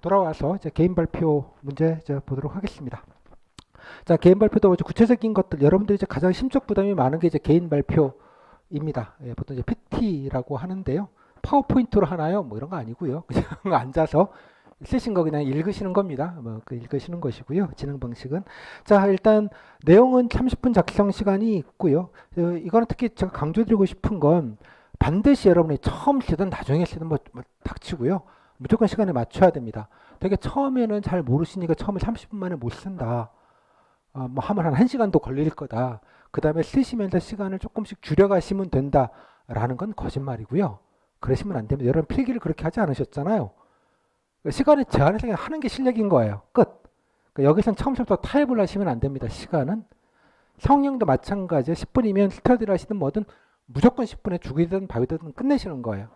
돌아와서 이제 개인 발표 문제 이제 보도록 하겠습니다. 자, 개인 발표도 구체적인 것들, 여러분들이 이제 가장 심적 부담이 많은 게 이제 개인 발표입니다. 예, 보통 이제 PT라고 하는데요. 파워포인트로 하나요? 뭐 이런 거 아니고요. 그냥 앉아서 쓰신 거 그냥 읽으시는 겁니다. 뭐 그 읽으시는 것이고요. 진행 방식은. 자, 일단 내용은 30분 작성 시간이 있고요. 이거는 특히 제가 강조드리고 싶은 건 반드시 여러분이 처음 쓰든 나중에 쓰든 뭐 닥치고요. 무조건 시간에 맞춰야 됩니다. 되게 처음에는 잘 모르시니까 처음에 30분 만에 못 쓴다. 뭐 하면 한 1시간도 걸릴 거다. 그 다음에 쓰시면서 시간을 조금씩 줄여가시면 된다라는 건 거짓말이고요. 그러시면 안 됩니다. 여러분 필기를 그렇게 하지 않으셨잖아요. 시간을 제한해서 그냥 하는 게 실력인 거예요. 끝. 그러니까 여기서는 처음부터 타협을 하시면 안 됩니다. 시간은. 성형도 마찬가지예요. 10분이면 스터디를 하시든 뭐든 무조건 10분에 죽이든 밥이든 끝내시는 거예요.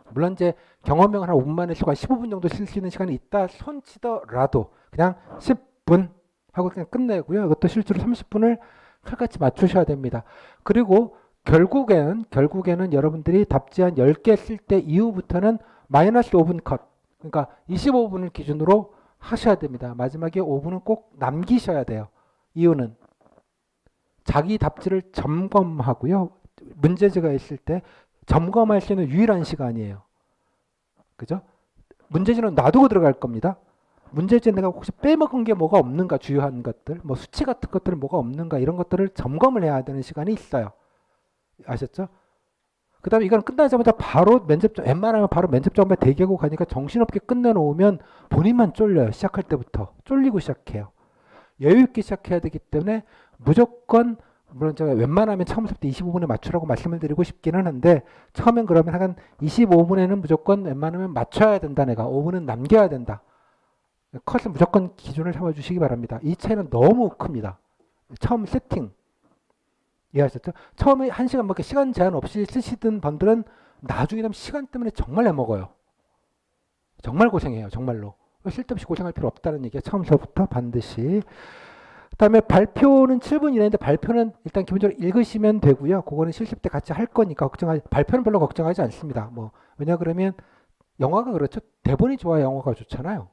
물론 이제 경험형을 한 5분 만에 쓰고 한 15분 정도 쓸 수 있는 시간이 있다 손치더라도 그냥 10분 하고 그냥 끝내고요. 이것도 실제로 30분을 칼같이 맞추셔야 됩니다. 그리고 결국에는 여러분들이 답지 한 10개 쓸 때 이후부터는 마이너스 5분 컷. 그러니까 25분을 기준으로 하셔야 됩니다. 마지막에 5분은 꼭 남기셔야 돼요. 이유는 자기 답지를 점검하고요. 문제지가 있을 때 점검할 수 있는 유일한 시간이에요. 그죠? 문제지는 놔두고 들어갈 겁니다. 문제지에 내가 혹시 빼먹은 게 뭐가 없는가, 주요한 것들, 뭐 수치 같은 것들은 뭐가 없는가, 이런 것들을 점검을 해야 되는 시간이 있어요. 아셨죠? 그 다음에 이건 끝나자마자 바로 웬만하면 바로 면접 정보에 대기하고 가니까 정신없게 끝내놓으면 본인만 쫄려요. 시작할 때부터. 쫄리고 시작해요. 여유있게 시작해야 되기 때문에 무조건, 물론 제가 웬만하면 처음부터 25분에 맞추라고 말씀을 드리고 싶기는 한데, 처음엔 그러면 한 25분에는 무조건 웬만하면 맞춰야 된다. 내가 5분은 남겨야 된다. 컷을 무조건 기준을 삼아주시기 바랍니다. 이 차이는 너무 큽니다. 처음 세팅. 이해하셨죠? 처음에 1시간 밖에 시간 제한 없이 쓰시던 분들은 나중에 되면 시간 때문에 정말 애먹어요. 정말 고생해요. 정말로. 쓸데없이 고생할 필요 없다는 얘기가 처음서부터 반드시. 그 다음에 발표는 7분 이내인데 발표는 일단 기본적으로 읽으시면 되고요. 그거는 실습 때 같이 할 거니까 발표는 별로 걱정하지 않습니다. 뭐 왜냐 그러면 영화가 그렇죠. 대본이 좋아야 영화가 좋잖아요.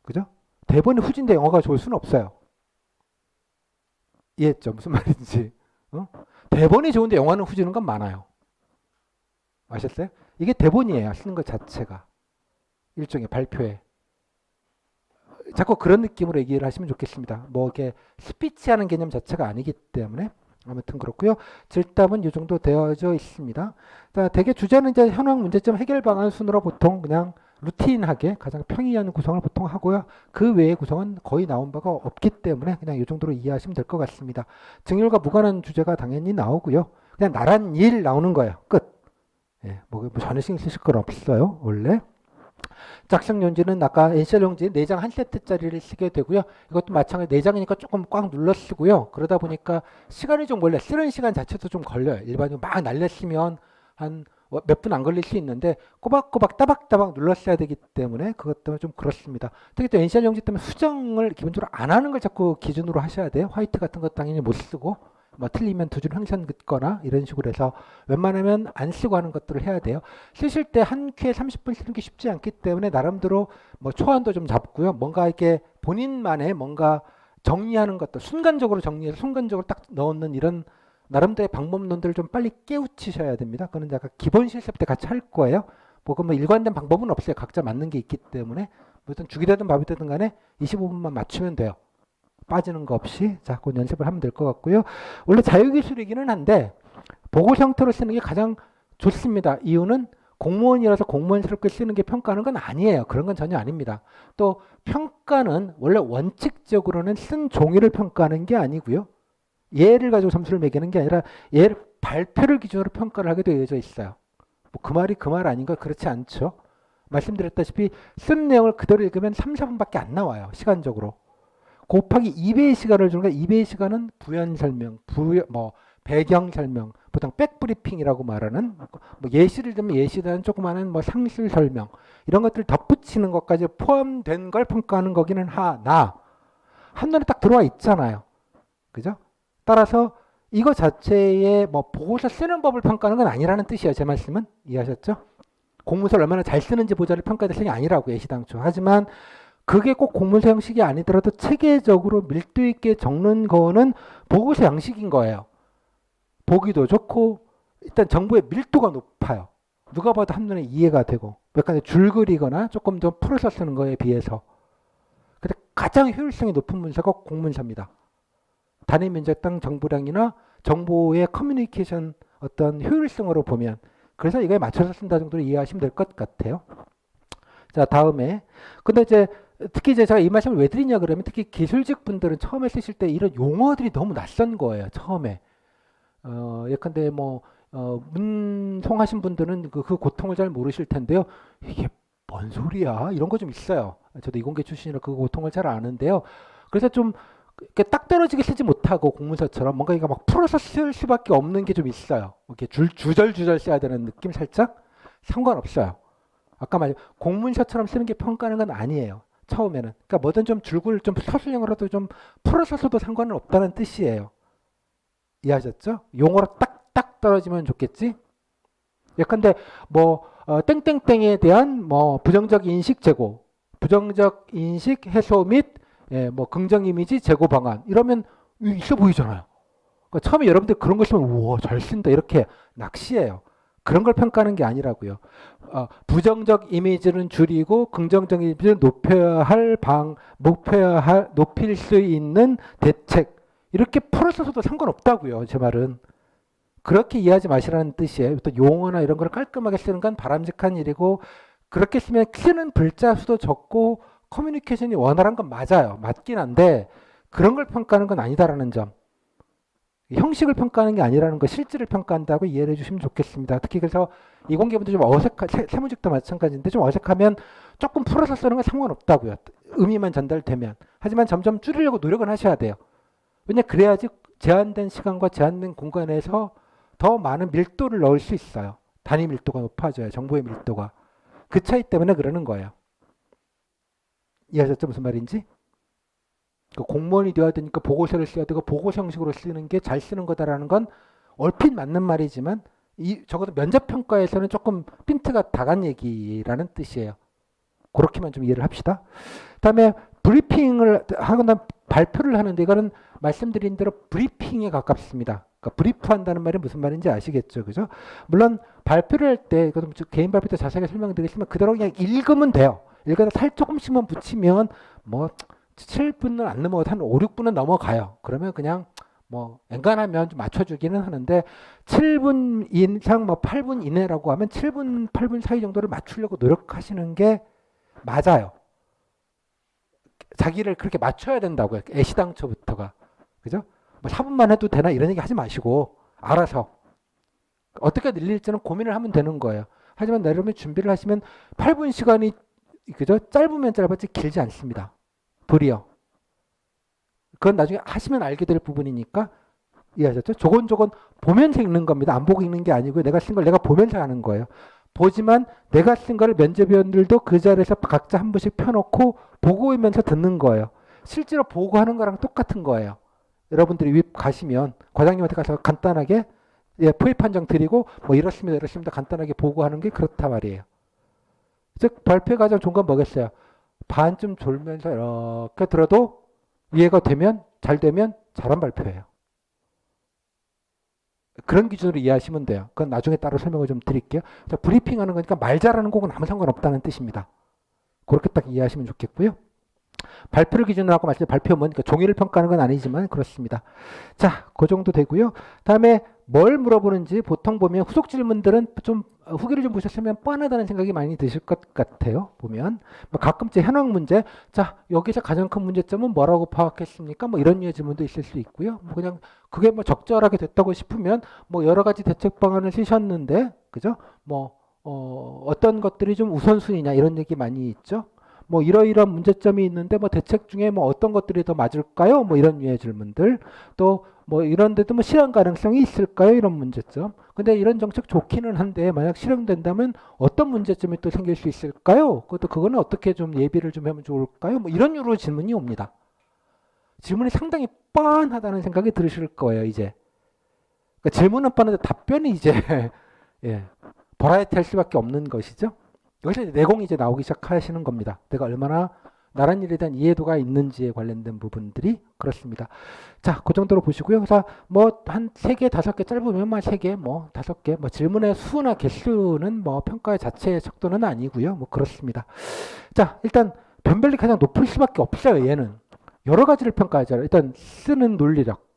그죠? 대본이 후진데 영화가 좋을 수는 없어요. 이해했죠? 무슨 말인지. 대본이 좋은데 영화는 후지는 건 많아요. 아셨어요? 이게 대본이에요. 쓰는 것 자체가. 일종의 발표에. 자꾸 그런 느낌으로 얘기를 하시면 좋겠습니다. 뭐 이렇게 스피치 하는 개념 자체가 아니기 때문에. 아무튼 그렇고요. 질답은 이 정도 되어져 있습니다. 자, 대개 주제는 이제 현황 문제점 해결 방안 순으로 보통 그냥 루틴하게 가장 평이한 구성을 보통 하고요. 그 외의 구성은 거의 나온 바가 없기 때문에 그냥 이 정도로 이해하시면 될 것 같습니다. 증율과 무관한 주제가 당연히 나오고요. 그냥 나란 일 나오는 거예요. 끝. 예, 뭐 전혀 신경 쓰실 건 없어요. 원래. 작성 용지는 아까 NCR 용지 4장 한 세트짜리를 쓰게 되고요. 이것도 마찬가지 4장이니까 조금 꽉 눌러 쓰고요. 그러다 보니까 시간이 좀 원래 쓰는 시간 자체도 좀 걸려요. 일반적으로 막 날려 쓰면 한 몇 분 안 걸릴 수 있는데 꼬박꼬박 따박따박 눌렀어야 되기 때문에 그것 때문에 좀 그렇습니다. 특히 또 NCR 용지 때문에 수정을 기본적으로 안 하는 걸 자꾸 기준으로 하셔야 돼요. 화이트 같은 거 당연히 못 쓰고 뭐 틀리면 두 줄 횡선 긋거나 이런 식으로 해서 웬만하면 안 쓰고 하는 것들을 해야 돼요. 쓰실 때 한 큐에 30분 쓰는 게 쉽지 않기 때문에 나름대로 뭐 초안도 좀 잡고요. 뭔가 이렇게 본인만의 뭔가 정리하는 것도 순간적으로 정리해서 순간적으로 딱 넣는 이런 나름대로의 방법론들을 좀 빨리 깨우치셔야 됩니다. 그거는 제가 기본 실습 때 같이 할 거예요. 뭐 일관된 방법은 없어요. 각자 맞는 게 있기 때문에 무슨 죽이 되든 밥이 되든 간에 25분만 맞추면 돼요. 빠지는 거 없이 자, 그 연습을 하면 될 것 같고요. 원래 자유기술이기는 한데 보고 형태로 쓰는 게 가장 좋습니다. 이유는 공무원이라서 공무원스럽게 쓰는 게 평가하는 건 아니에요. 그런 건 전혀 아닙니다. 또 평가는 원래 원칙적으로는 쓴 종이를 평가하는 게 아니고요. 얘를 가지고 점수를 매기는 게 아니라 얘를 발표를 기준으로 평가를 하게 되어져 있어요. 뭐 그 말이 그 말 아닌가? 그렇지 않죠. 말씀드렸다시피 쓴 내용을 그대로 읽으면 3, 4분밖에 안 나와요. 시간적으로. 곱하기 2배의 시간을 주는 거예요. 2배의 시간은 부연 설명, 배경 설명, 보통 백브리핑이라고 말하는 뭐 예시를 들면 예시라는 조그마한 뭐 상술 설명 이런 것들 덧붙이는 것까지 포함된 걸 평가하는 거기는 하나 한눈에 딱 들어와 있잖아요. 그죠? 따라서 이거 자체에 뭐 보고서 쓰는 법을 평가하는 건 아니라는 뜻이에요. 제 말씀은 이해하셨죠? 공문서를 얼마나 잘 쓰는지 보자를 평가될 생이 아니라고요, 시당초. 하지만 그게 꼭 공문서 형식이 아니더라도 체계적으로 밀도 있게 적는 거는 보고서 양식인 거예요. 보기도 좋고 일단 정보의 밀도가 높아요. 누가 봐도 한눈에 이해가 되고 약간 줄그리거나 조금 더 풀어서 쓰는 거에 비해서. 근데 가장 효율성이 높은 문서가 공문서입니다. 단위 면적당 정보량이나 정보의 커뮤니케이션 어떤 효율성으로 보면 그래서 이거에 맞춰서 쓴다 정도로 이해하시면 될 것 같아요. 자, 다음에 근데 이제 특히 이제 제가 이 말씀을 왜 드리냐 그러면 특히 기술직 분들은 처음에 쓰실 때 이런 용어들이 너무 낯선 거예요. 처음에 예컨대 뭐 문송하신 분들은 그 고통을 잘 모르실 텐데요. 이게 뭔 소리야? 이런 거 좀 있어요. 저도 이공계 출신이라 그 고통을 잘 아는데요. 그래서 좀 이렇게 딱 떨어지게 쓰지 못하고 공문서처럼 뭔가 이거 막 풀어서 쓸 수밖에 없는 게 좀 있어요. 이렇게 주절주절 써야 되는 느낌 살짝 상관없어요. 아까 말한 공문서처럼 쓰는 게 평가하는 건 아니에요. 처음에는. 그러니까 뭐든 좀 줄글 좀 서술형으로도 좀 풀어서 써도 상관은 없다는 뜻이에요. 이해하셨죠? 용어로 딱딱 떨어지면 좋겠지? 예컨대 뭐 땡땡땡에 대한 뭐 부정적 인식 제고, 부정적 인식 해소 및 뭐 긍정 이미지 제고 방안 이러면 있어 보이잖아요. 그러니까 처음에 여러분들 그런 거 쓰면 우와 잘 쓴다 이렇게 낚시해요. 그런 걸 평가하는 게 아니라고요. 부정적 이미지는 줄이고 긍정적 이미지를 높일 수 있는 대책 이렇게 풀어서 써도 상관없다고요. 제 말은. 그렇게 이해하지 마시라는 뜻이에요. 또 용어나 이런 걸 깔끔하게 쓰는 건 바람직한 일이고 그렇게 쓰면 쓰는 글자 수도 적고 커뮤니케이션이 원활한 건 맞아요. 맞긴 한데 그런 걸 평가하는 건 아니다라는 점. 형식을 평가하는 게 아니라는 거 실질을 평가한다고 이해를 해주시면 좋겠습니다. 특히 그래서 이공계분들 좀 세무직도 마찬가지인데 좀 어색하면 조금 풀어서 쓰는 건 상관없다고요. 의미만 전달되면. 하지만 점점 줄이려고 노력은 하셔야 돼요. 왜냐 그래야지 제한된 시간과 제한된 공간에서 더 많은 밀도를 넣을 수 있어요. 단위 밀도가 높아져요. 정보의 밀도가. 그 차이 때문에 그러는 거예요. 이해하셨죠? 무슨 말인지? 그 공무원이 되어야 되니까 보고서를 써야 되고 보고서 형식으로 쓰는 게 잘 쓰는 거다라는 건 얼핏 맞는 말이지만 적어도 면접평가에서는 조금 핀트가 다간 얘기라는 뜻이에요. 그렇게만 좀 이해를 합시다. 그다음에 브리핑을 하거나 발표를 하는데 이거는 말씀드린 대로 브리핑에 가깝습니다. 그러니까 브리프한다는 말이 무슨 말인지 아시겠죠, 그죠? 물론 발표를 할 때 이거 개인 발표 때 자세하게 설명드리겠지만 그대로 그냥 읽으면 돼요. 읽어서 살 조금씩만 붙이면 뭐 7분은 안 넘어가도 한 5, 6분은 넘어가요. 그러면 그냥 뭐 엔간하면 좀 맞춰주기는 하는데 7분 이상 뭐 8분 이내라고 하면 7분, 8분 사이 정도를 맞추려고 노력하시는 게 맞아요. 자기를 그렇게 맞춰야 된다고요. 애시당초부터가. 그죠? 뭐 4분만 해도 되나 이런 얘기 하지 마시고 알아서 어떻게 늘릴지는 고민을 하면 되는 거예요. 하지만 내려면 준비를 하시면 8분 시간이 그죠? 짧으면 짧았지 길지 않습니다. 도리어. 그건 나중에 하시면 알게 될 부분이니까 이해하셨죠? 조곤조곤 보면서 읽는 겁니다. 안 보고 읽는 게 아니고요. 내가 쓴 걸 내가 보면서 하는 거예요. 보지만 내가 쓴 거를 면접위원들도 그 자리에서 각자 한 분씩 펴놓고 보고 오면서 듣는 거예요. 실제로 보고 하는 거랑 똑같은 거예요. 여러분들이 윗 가시면 과장님한테 가서 간단하게 포획 판정 드리고 뭐 이렇습니다 이렇습니다 간단하게 보고하는 게 그렇다 말이에요. 즉 발표 과정 좋은 건 뭐겠어요? 반쯤 졸면서 이렇게 들어도 이해가 되면 잘 되면 잘한 발표예요. 그런 기준으로 이해하시면 돼요. 그건 나중에 따로 설명을 좀 드릴게요. 자, 브리핑하는 거니까 말 잘하는 거는 아무 상관없다는 뜻입니다. 그렇게 딱 이해하시면 좋겠고요. 발표를 기준으로 하고 말씀 발표 뭐니까 종이를 평가하는 건 아니지만 그렇습니다. 자, 그 정도 되고요. 다음에 뭘 물어보는지 보통 보면 후속 질문들은 좀 후기를 좀 보셨으면 뻔하다는 생각이 많이 드실 것 같아요. 보면 뭐 가끔씩 현황 문제, 자 여기서 가장 큰 문제점은 뭐라고 파악했습니까? 뭐 이런 류의 질문도 있을 수 있고요. 뭐 그냥 그게 뭐 적절하게 됐다고 싶으면 뭐 여러 가지 대책 방안을 쓰셨는데, 그죠? 뭐 어떤 것들이 좀 우선순위냐 이런 얘기 많이 있죠. 뭐 이러이러한 문제점이 있는데 뭐 대책 중에 뭐 어떤 것들이 더 맞을까요? 뭐 이런 류의 질문들. 또 뭐 이런 데도 뭐 실현 가능성이 있을까요? 이런 문제점. 근데 이런 정책 좋기는 한데 만약 실현된다면 어떤 문제점이 또 생길 수 있을까요? 그거는 어떻게 좀 예비를 좀 하면 좋을까요? 뭐 이런 류로 질문이 옵니다. 질문이 상당히 뻔하다는 생각이 들으실 거예요, 이제. 그러니까 질문은 뻔한데 답변이 이제 예, 버라이티 할 수밖에 없는 것이죠. 여기서 이제 내공이 이제 나오기 시작하시는 겁니다. 내가 얼마나 나란 일에 대한 이해도가 있는지에 관련된 부분들이 그렇습니다. 자, 그 정도로 보시고요. 그래서 뭐 한 3개, 5개 짧으면 뭐 3개, 뭐 5개, 뭐 질문의 수나 개수는 뭐 평가의 자체의 척도는 아니고요. 뭐 그렇습니다. 자, 일단 변별력이 가장 높을 수밖에 없어요. 얘는 여러 가지를 평가하잖아요. 일단 쓰는 논리력,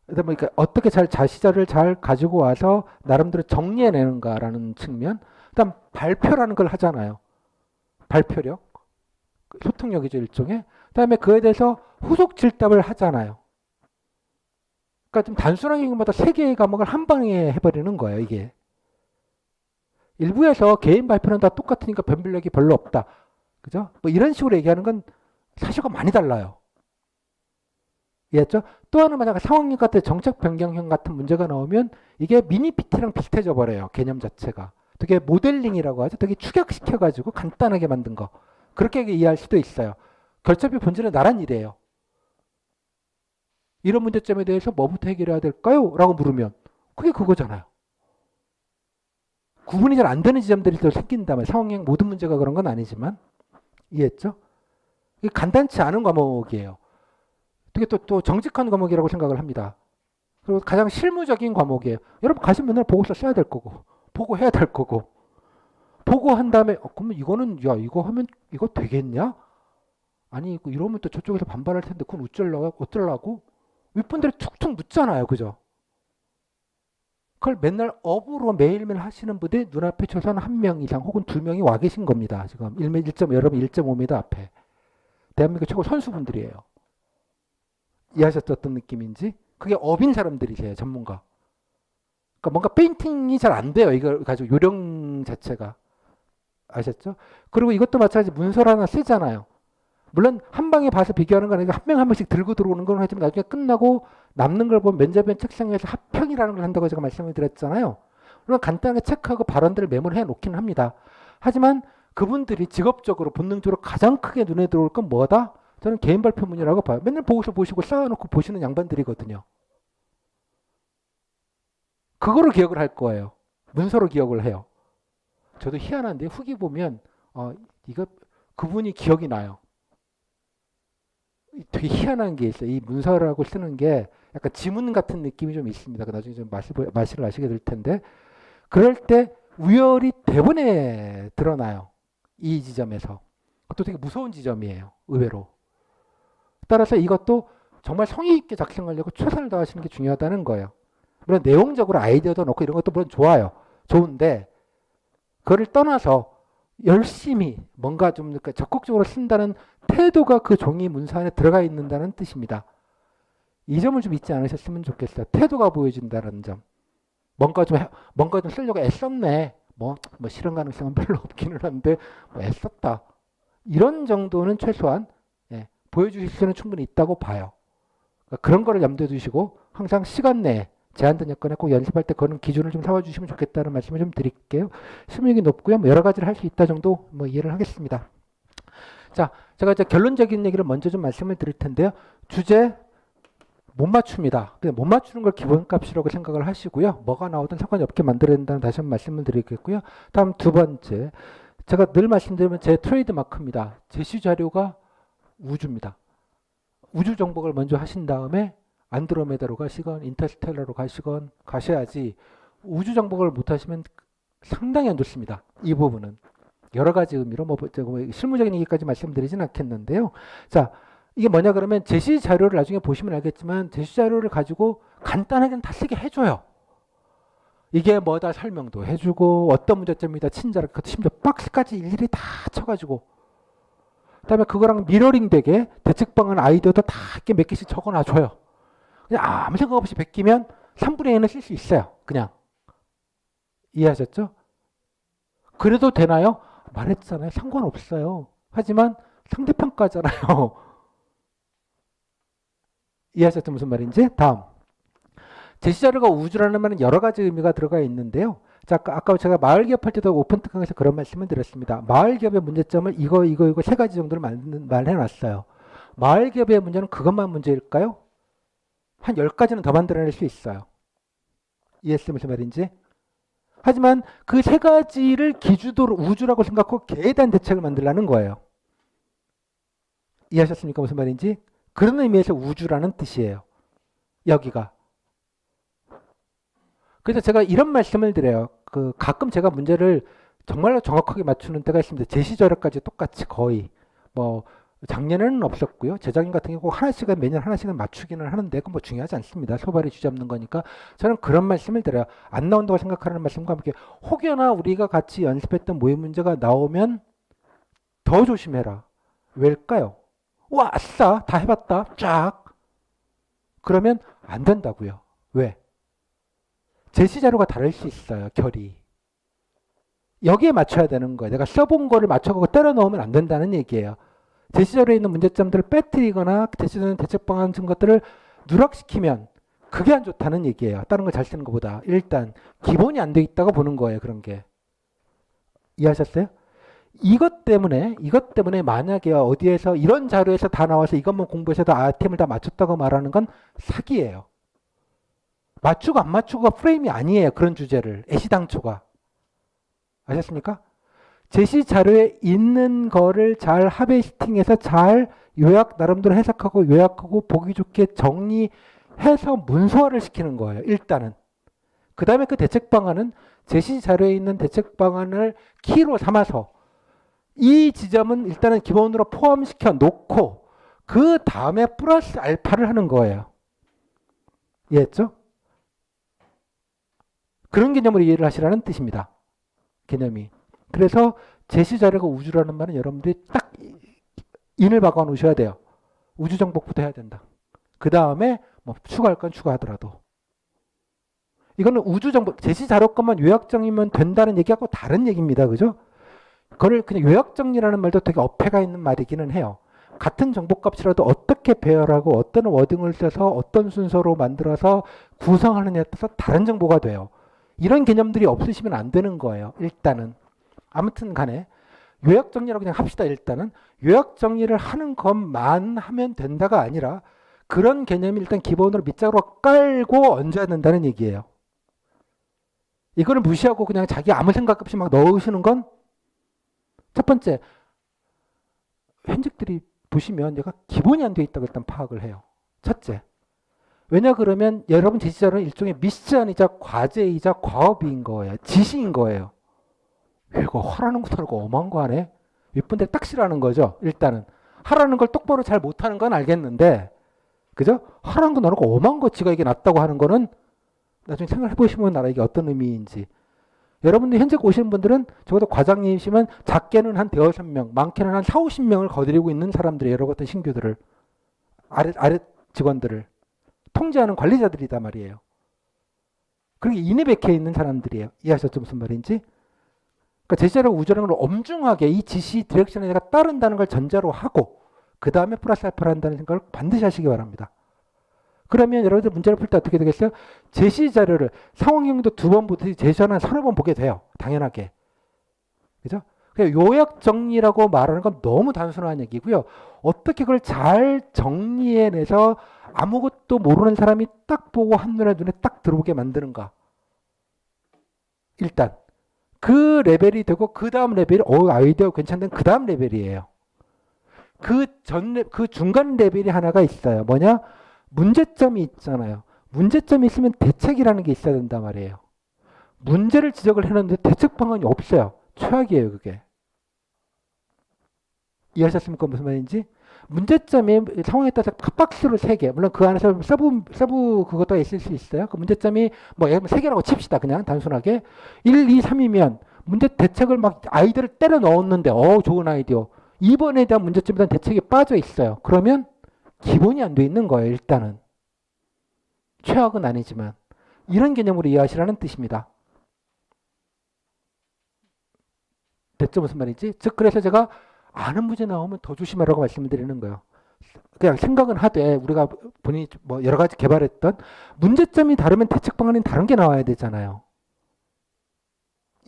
그러니까 어떻게 잘 자시자를 잘 가지고 와서 나름대로 정리해내는가라는 측면, 그다음 발표라는 걸 하잖아요. 발표력, 소통력이죠, 일종의. 그다음에 그에 대해서 후속 질답을 하잖아요. 그러니까 좀 단순하게 얘기보다 3개의 과목을 한 방에 해버리는 거예요, 이게. 일부에서 개인 발표는 다 똑같으니까 변별력이 별로 없다. 그죠? 뭐 이런 식으로 얘기하는 건 사실과 많이 달라요. 이해했죠? 또 하나 만약 상황력 같은 정책 변경형 같은 문제가 나오면 이게 미니 PT랑 비슷해져 버려요. 개념 자체가. 되게 모델링이라고 하죠. 되게 축약시켜가지고 간단하게 만든 거. 그렇게 이해할 수도 있어요. 결정표 본질은 나란 일이에요. 이런 문제점에 대해서 뭐부터 해결해야 될까요? 라고 물으면 그게 그거잖아요. 구분이 잘 안 되는 지점들이 또 생긴다면 상황형 모든 문제가 그런 건 아니지만 이해했죠? 이게 간단치 않은 과목이에요. 되게 또 정직한 과목이라고 생각을 합니다. 그리고 가장 실무적인 과목이에요. 여러분 가시면 맨날 보고서 써야 될 거고 보고해야 될 거고 보고한 다음에 그러면 이거는 야 이거 하면 이거 되겠냐? 아니 이러면 또 저쪽에서 반발할 텐데 그건 어쩌려고? 윗분들이 툭툭 묻잖아요. 그죠? 그걸 맨날 업으로 매일매일 하시는 분들이 눈앞에 최소한 1명 이상 혹은 2명이 와 계신 겁니다. 지금 여러분 1.5m 앞에. 대한민국 최고 선수분들이에요. 이해하셨죠? 어떤 느낌인지? 그게 업인 사람들이세요. 전문가. 그러니까 뭔가 페인팅이 잘 안 돼요. 이걸 가지고 요령 자체가. 아셨죠? 그리고 이것도 마찬가지 문서를 하나 쓰잖아요. 물론 한 방에 봐서 비교하는 건 아니고 한 명 한 명씩 들고 들어오는 건 하지만 나중에 끝나고 남는 걸 보면 면접위원 책상에서 합평이라는 걸 한다고 제가 말씀을 드렸잖아요. 물론 간단하게 체크하고 발언들을 메모를 해놓기는 합니다. 하지만 그분들이 직업적으로 본능적으로 가장 크게 눈에 들어올 건 뭐다? 저는 개인 발표문이라고 봐요. 맨날 보고서 보시고 쌓아놓고 보시는 양반들이거든요. 그거를 기억을 할 거예요. 문서로 기억을 해요. 저도 희한한데 후기 보면 이거 그분이 기억이 나요. 되게 희한한 게 있어요. 이 문서라고 쓰는 게 약간 지문 같은 느낌이 좀 있습니다. 나중에 좀 맛을 아시게 될 텐데 그럴 때 우열이 대본에 드러나요. 이 지점에서. 그것도 되게 무서운 지점이에요. 의외로. 따라서 이것도 정말 성의 있게 작성하려고 최선을 다하시는 게 중요하다는 거예요. 물론 내용적으로 아이디어도 넣고 이런 것도 물론 좋아요. 좋은데 그거를 떠나서 열심히 뭔가 좀 적극적으로 쓴다는 태도가 그 종이 문서 안에 들어가 있는다는 뜻입니다. 이 점을 좀 잊지 않으셨으면 좋겠어요. 태도가 보여진다는 점. 뭔가 좀 쓰려고 애썼네. 뭐 실현 가능성은 별로 없기는 한데 뭐 애썼다. 이런 정도는 최소한 보여주실 수는 충분히 있다고 봐요. 그러니까 그런 거를 염두에 두시고 항상 시간 내에 제한된 여건에 꼭 연습할 때 그런 기준을 좀 삼아주시면 좋겠다는 말씀을 좀 드릴게요. 실무력이 높고요. 뭐 여러 가지를 할 수 있다 정도 뭐 이해를 하겠습니다. 자, 제가 이제 결론적인 얘기를 먼저 좀 말씀을 드릴 텐데요. 주제 못 맞춥니다. 그냥 못 맞추는 걸 기본값이라고 생각을 하시고요. 뭐가 나오든 상관이 없게 만들어야 된다는 다시 한번 말씀을 드리겠고요. 다음 두 번째, 제가 늘 말씀드리면 제 트레이드 마크입니다. 제시 자료가 우주입니다. 우주 정복을 먼저 하신 다음에 안드로메다로 가시건 인터스텔라로 가셔야지 우주 정복을 못 하시면 상당히 안 좋습니다. 이 부분은 여러 가지 의미로 뭐 실무적인 얘기까지 말씀드리진 않겠는데요. 자, 이게 뭐냐 그러면 제시 자료를 나중에 보시면 알겠지만 제시 자료를 가지고 간단하게는 다 쓰게 해줘요. 이게 뭐다 설명도 해주고 어떤 문제점이다 친절하게 심지어 박스까지 일일이 다 쳐가지고 그다음에 그거랑 미러링 되게 대책방안 아이디어도 다 이렇게 몇 개씩 적어놔줘요. 그냥 아무 생각 없이 베끼면 3분의 1은 쓸 수 있어요. 그냥. 이해하셨죠? 그래도 되나요? 말했잖아요. 상관없어요. 하지만 상대평가잖아요. 이해하셨죠? 무슨 말인지? 다음. 제시자료가 우주라는 말은 여러 가지 의미가 들어가 있는데요. 자, 아까 제가 마을 기업할 때도 오픈 특강에서 그런 말씀을 드렸습니다. 마을 기업의 문제점을 이거 세 가지 정도를 말해놨어요. 마을 기업의 문제는 그것만 문제일까요? 한 10가지는 더 만들어낼 수 있어요. 이해했어요? 무슨 말인지? 하지만 그 세 가지를 기주도로 우주라고 생각하고 걔에 대한 대책을 만들라는 거예요. 이해하셨습니까? 무슨 말인지? 그런 의미에서 우주라는 뜻이에요. 여기가. 그래서 제가 이런 말씀을 드려요. 가끔 제가 문제를 정말로 정확하게 맞추는 때가 있습니다. 제 시절까지 똑같이 거의 뭐 작년에는 없었고요. 재작년 같은 경우 하나씩은 매년 하나씩은 맞추기는 하는데 그건 뭐 중요하지 않습니다. 소발이 쥐잡는 거니까 저는 그런 말씀을 드려요. 안 나온다고 생각하는 말씀과 함께 혹여나 우리가 같이 연습했던 모의 문제가 나오면 더 조심해라. 왜일까요? 와, 아싸, 다 해봤다, 쫙. 그러면 안 된다고요. 왜? 제시 자료가 다를 수 있어요. 결이. 여기에 맞춰야 되는 거예요. 내가 써본 거를 맞춰가고 때려 넣으면 안 된다는 얘기예요. 제시자료에 있는 문제점들을 빼뜨리거나 제시되는 대책 방안 같은 것들을 누락시키면 그게 안 좋다는 얘기예요. 다른 걸 잘 쓰는 것보다. 일단 기본이 안 돼 있다고 보는 거예요. 그런 게. 이해하셨어요? 이것 때문에 만약에 어디에서 이런 자료에서 다 나와서 이것만 공부해서도 아이템을 다 맞췄다고 말하는 건 사기예요. 맞추고 안 맞추고가 프레임이 아니에요. 그런 주제를. 애시당초가. 아셨습니까? 제시 자료에 있는 거를 잘 하베스팅해서 잘 요약 나름대로 해석하고 요약하고 보기 좋게 정리해서 문서화를 시키는 거예요. 일단은. 그 다음에 그 대책 방안은 제시 자료에 있는 대책 방안을 키로 삼아서 이 지점은 일단은 기본으로 포함시켜 놓고 그 다음에 플러스 알파를 하는 거예요. 이해했죠? 그런 개념으로 이해를 하시라는 뜻입니다. 개념이. 그래서 제시 자료가 우주라는 말은 여러분들이 딱 인을 박아 놓으셔야 돼요. 우주 정복부터 해야 된다. 그 다음에 뭐 추가할 건 추가하더라도. 이거는 우주 정복, 제시 자료 것만 요약 정리면 된다는 얘기하고 다른 얘기입니다. 그죠? 그걸 그냥 요약 정리라는 말도 되게 어폐가 있는 말이기는 해요. 같은 정보값이라도 어떻게 배열하고 어떤 워딩을 써서 어떤 순서로 만들어서 구성하느냐에 따라서 다른 정보가 돼요. 이런 개념들이 없으시면 안 되는 거예요. 일단은. 아무튼 간에 요약 정리라고 그냥 합시다. 일단은 요약 정리를 하는 것만 하면 된다가 아니라 그런 개념이 일단 기본으로 밑작으로 깔고 얹어야 된다는 얘기예요. 이거를 무시하고 그냥 자기 아무 생각 없이 막 넣으시는 건 첫 번째, 현직들이 보시면 얘가 기본이 안 돼 있다고 일단 파악을 해요. 첫째. 왜냐 그러면 여러분 제시자료는 일종의 미션이자 과제이자 과업인 거예요. 지시인 거예요. 이거 하라는 것도 아니고 엄한 거 하네. 윗분들 딱 싫어하는 거죠. 일단은. 하라는 걸 똑바로 잘 못하는 건 알겠는데 그죠? 하라는 건 아니고 엄한 거 지가 이게 낫다고 하는 거는 나중에 생각해 보시면 알아 이게 어떤 의미인지. 여러분들 현재 오시는 분들은 적어도 과장님이시면 작게는 한 대여섯 명, 많게는 한 4, 50명을 거느리고 있는 사람들이 여러 같은 신규들을 아래 직원들을 통제하는 관리자들이단 말이에요. 그렇게 인해백해 있는 사람들이에요. 이해하셨죠? 무슨 말인지? 그러니까 제시자료 우주라는 걸 엄중하게 이 지시 디렉션에 내가 따른다는 걸 전제로 하고 그 다음에 플러스 알파를 한다는 생각을 반드시 하시기 바랍니다. 그러면 여러분들 문제를 풀 때 어떻게 되겠어요? 제시 자료를 상황경도 2번 보듯이 제시하는 3번 보게 돼요. 당연하게. 그죠? 요약 정리라고 말하는 건 너무 단순한 얘기고요. 어떻게 그걸 잘 정리해내서 아무것도 모르는 사람이 딱 보고 한눈에 눈에 딱 들어오게 만드는가. 일단 그 레벨이 되고 그 다음 레벨이 아이디어 괜찮은 그 다음 레벨이에요. 그 중간 레벨이 하나가 있어요. 뭐냐? 문제점이 있잖아요. 문제점이 있으면 대책이라는 게 있어야 된단 말이에요. 문제를 지적을 해놨는데 대책 방안이 없어요. 최악이에요, 그게. 이해하셨습니까? 무슨 말인지? 문제점이 상황에 따라서 박스로 3개. 물론 그 안에서 서브 그것도 있을 수 있어요. 그 문제점이 뭐 3개라고 칩시다. 그냥 단순하게. 1, 2, 3이면 문제 대책을 막 아이디어를 때려 넣었는데 좋은 아이디어. 2번에 대한 문제점에 대한 대책이 빠져 있어요. 그러면 기본이 안 돼 있는 거예요. 일단은. 최악은 아니지만. 이런 개념으로 이해하시라는 뜻입니다. 됐죠? 무슨 말인지? 즉 그래서 제가 아는 문제 나오면 더 조심하라고 말씀을 드리는 거예요. 그냥 생각은 하되 우리가 본인이 뭐 여러 가지 개발했던 문제점이 다르면 대책 방안이 다른 게 나와야 되잖아요.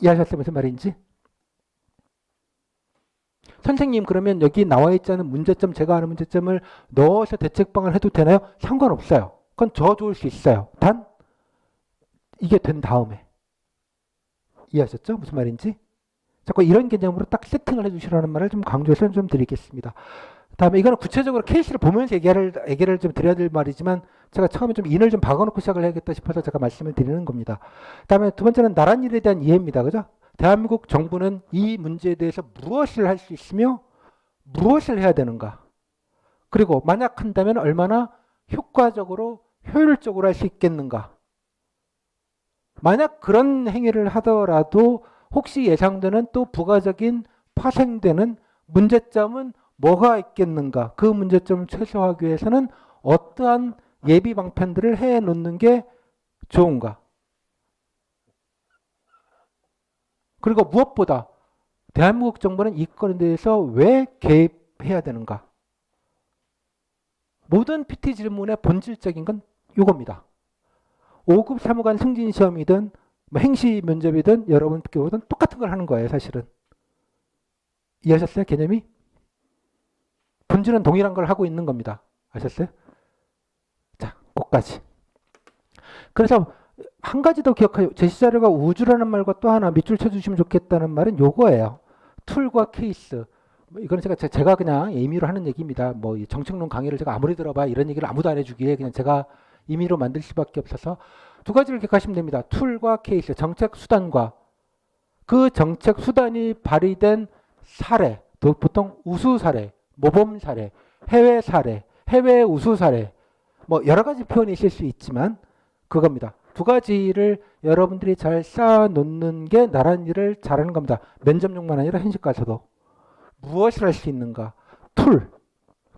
이해하셨어요? 무슨 말인지? 선생님 그러면 여기 나와 있지 않은 문제점 제가 아는 문제점을 넣어서 대책 방안을 해도 되나요? 상관없어요. 그건 저 좋을 수 있어요. 단 이게 된 다음에 이해하셨죠? 무슨 말인지? 자꾸 이런 개념으로 딱 세팅을 해주시라는 말을 좀 강조해서 좀 드리겠습니다. 다음에 이거는 구체적으로 케이스를 보면서 얘기를 좀 드려야 될 말이지만 제가 처음에 좀 인을 좀 박아놓고 시작을 해야겠다 싶어서 제가 말씀을 드리는 겁니다. 다음에 두 번째는 나란 일에 대한 이해입니다. 그죠? 대한민국 정부는 이 문제에 대해서 무엇을 할 수 있으며 무엇을 해야 되는가? 그리고 만약 한다면 얼마나 효과적으로 효율적으로 할 수 있겠는가? 만약 그런 행위를 하더라도 혹시 예상되는 또 부가적인 파생되는 문제점은 뭐가 있겠는가? 그 문제점을 최소화하기 위해서는 어떠한 예비 방편들을 해 놓는 게 좋은가? 그리고 무엇보다 대한민국 정부는 이 건에 대해서 왜 개입해야 되는가? 모든 PT 질문의 본질적인 건 이겁니다. 5급 사무관 승진 시험이든 뭐 행시 면접이든 여러분께 보든 똑같은 걸 하는 거예요, 사실은. 이해하셨어요? 개념이? 본질은 동일한 걸 하고 있는 겁니다. 아셨어요? 자, 거기까지. 그래서 한 가지 더 기억해요. 제시자료가 우주라는 말과 또 하나 밑줄 쳐주시면 좋겠다는 말은 요거예요. 툴과 케이스. 이거는 제가 그냥 임의로 하는 얘기입니다. 뭐 정책론 강의를 제가 아무리 들어봐야 이런 얘기를 아무도 안 해주기에 그냥 제가 임의로 만들 수밖에 없어서 두 가지를 기억하시면 됩니다. 툴과 케이스, 정책 수단과 그 정책 수단이 발휘된 사례, 보통 우수 사례, 모범 사례, 해외 사례, 해외 우수 사례, 뭐 여러 가지 표현이 있을 수 있지만 그겁니다. 두 가지를 여러분들이 잘 쌓아놓는 게 나란 일을 잘하는 겁니다. 면접용만 아니라 현실 가서도. 무엇을 할 수 있는가? 툴,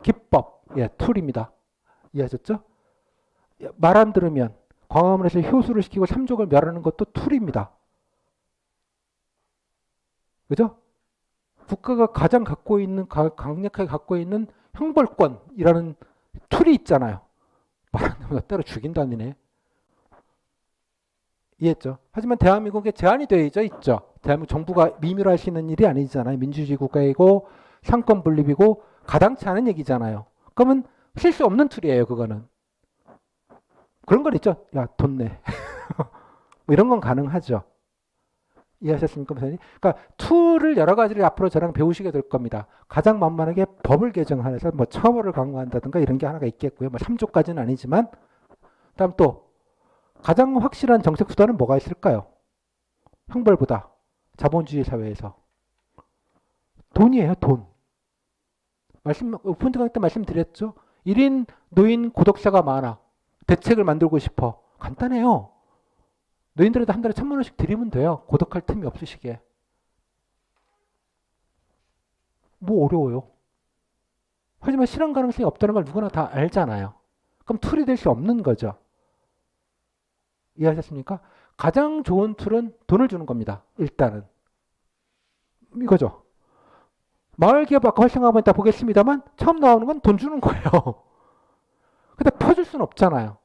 기법, 예, 툴입니다. 이해하셨죠? 말 안 들으면 광화문을 해서 효수를 시키고 삼족을 멸하는 것도 툴입니다. 그죠? 국가가 가장 갖고 있는, 강력하게 갖고 있는 형벌권이라는 툴이 있잖아요. 말 안 들으면 때려 죽인다니네. 이해했죠? 하지만 대한민국에 제한이 되어져 있죠. 대한민국 정부가 임의로 할 수 있는 일이 아니잖아요. 민주주의 국가이고 상권 분립이고 가당치 않은 얘기잖아요. 그러면 쓸 수 없는 툴이에요. 그거는. 그런 건 있죠. 야, 돈 내. 뭐 이런 건 가능하죠. 이해하셨습니까, 선생님? 그러니까 툴을 여러 가지를 앞으로 저랑 배우시게 될 겁니다. 가장 만만하게 법을 개정해서 뭐 처벌을 강화한다든가 이런 게 하나가 있겠고요. 뭐 3조까지는 아니지만 다음 또 가장 확실한 정책 수단은 뭐가 있을까요? 형벌보다 자본주의 사회에서 돈이에요. 돈. 오픈 강의 때 말씀드렸죠. 1인 노인 고독사가 많아. 대책을 만들고 싶어. 간단해요. 노인들에도 한 달에 1,000만 원씩 드리면 돼요. 고독할 틈이 없으시게. 뭐 어려워요. 하지만 실현 가능성이 없다는 걸 누구나 다 알잖아요. 그럼 툴이 될 수 없는 거죠. 이해하셨습니까? 가장 좋은 툴은 돈을 주는 겁니다. 일단은. 이거죠. 마을기업 아까 활성화하고 있다 보겠습니다만 처음 나오는 건 돈 주는 거예요. 근데 퍼줄 수는 없잖아요.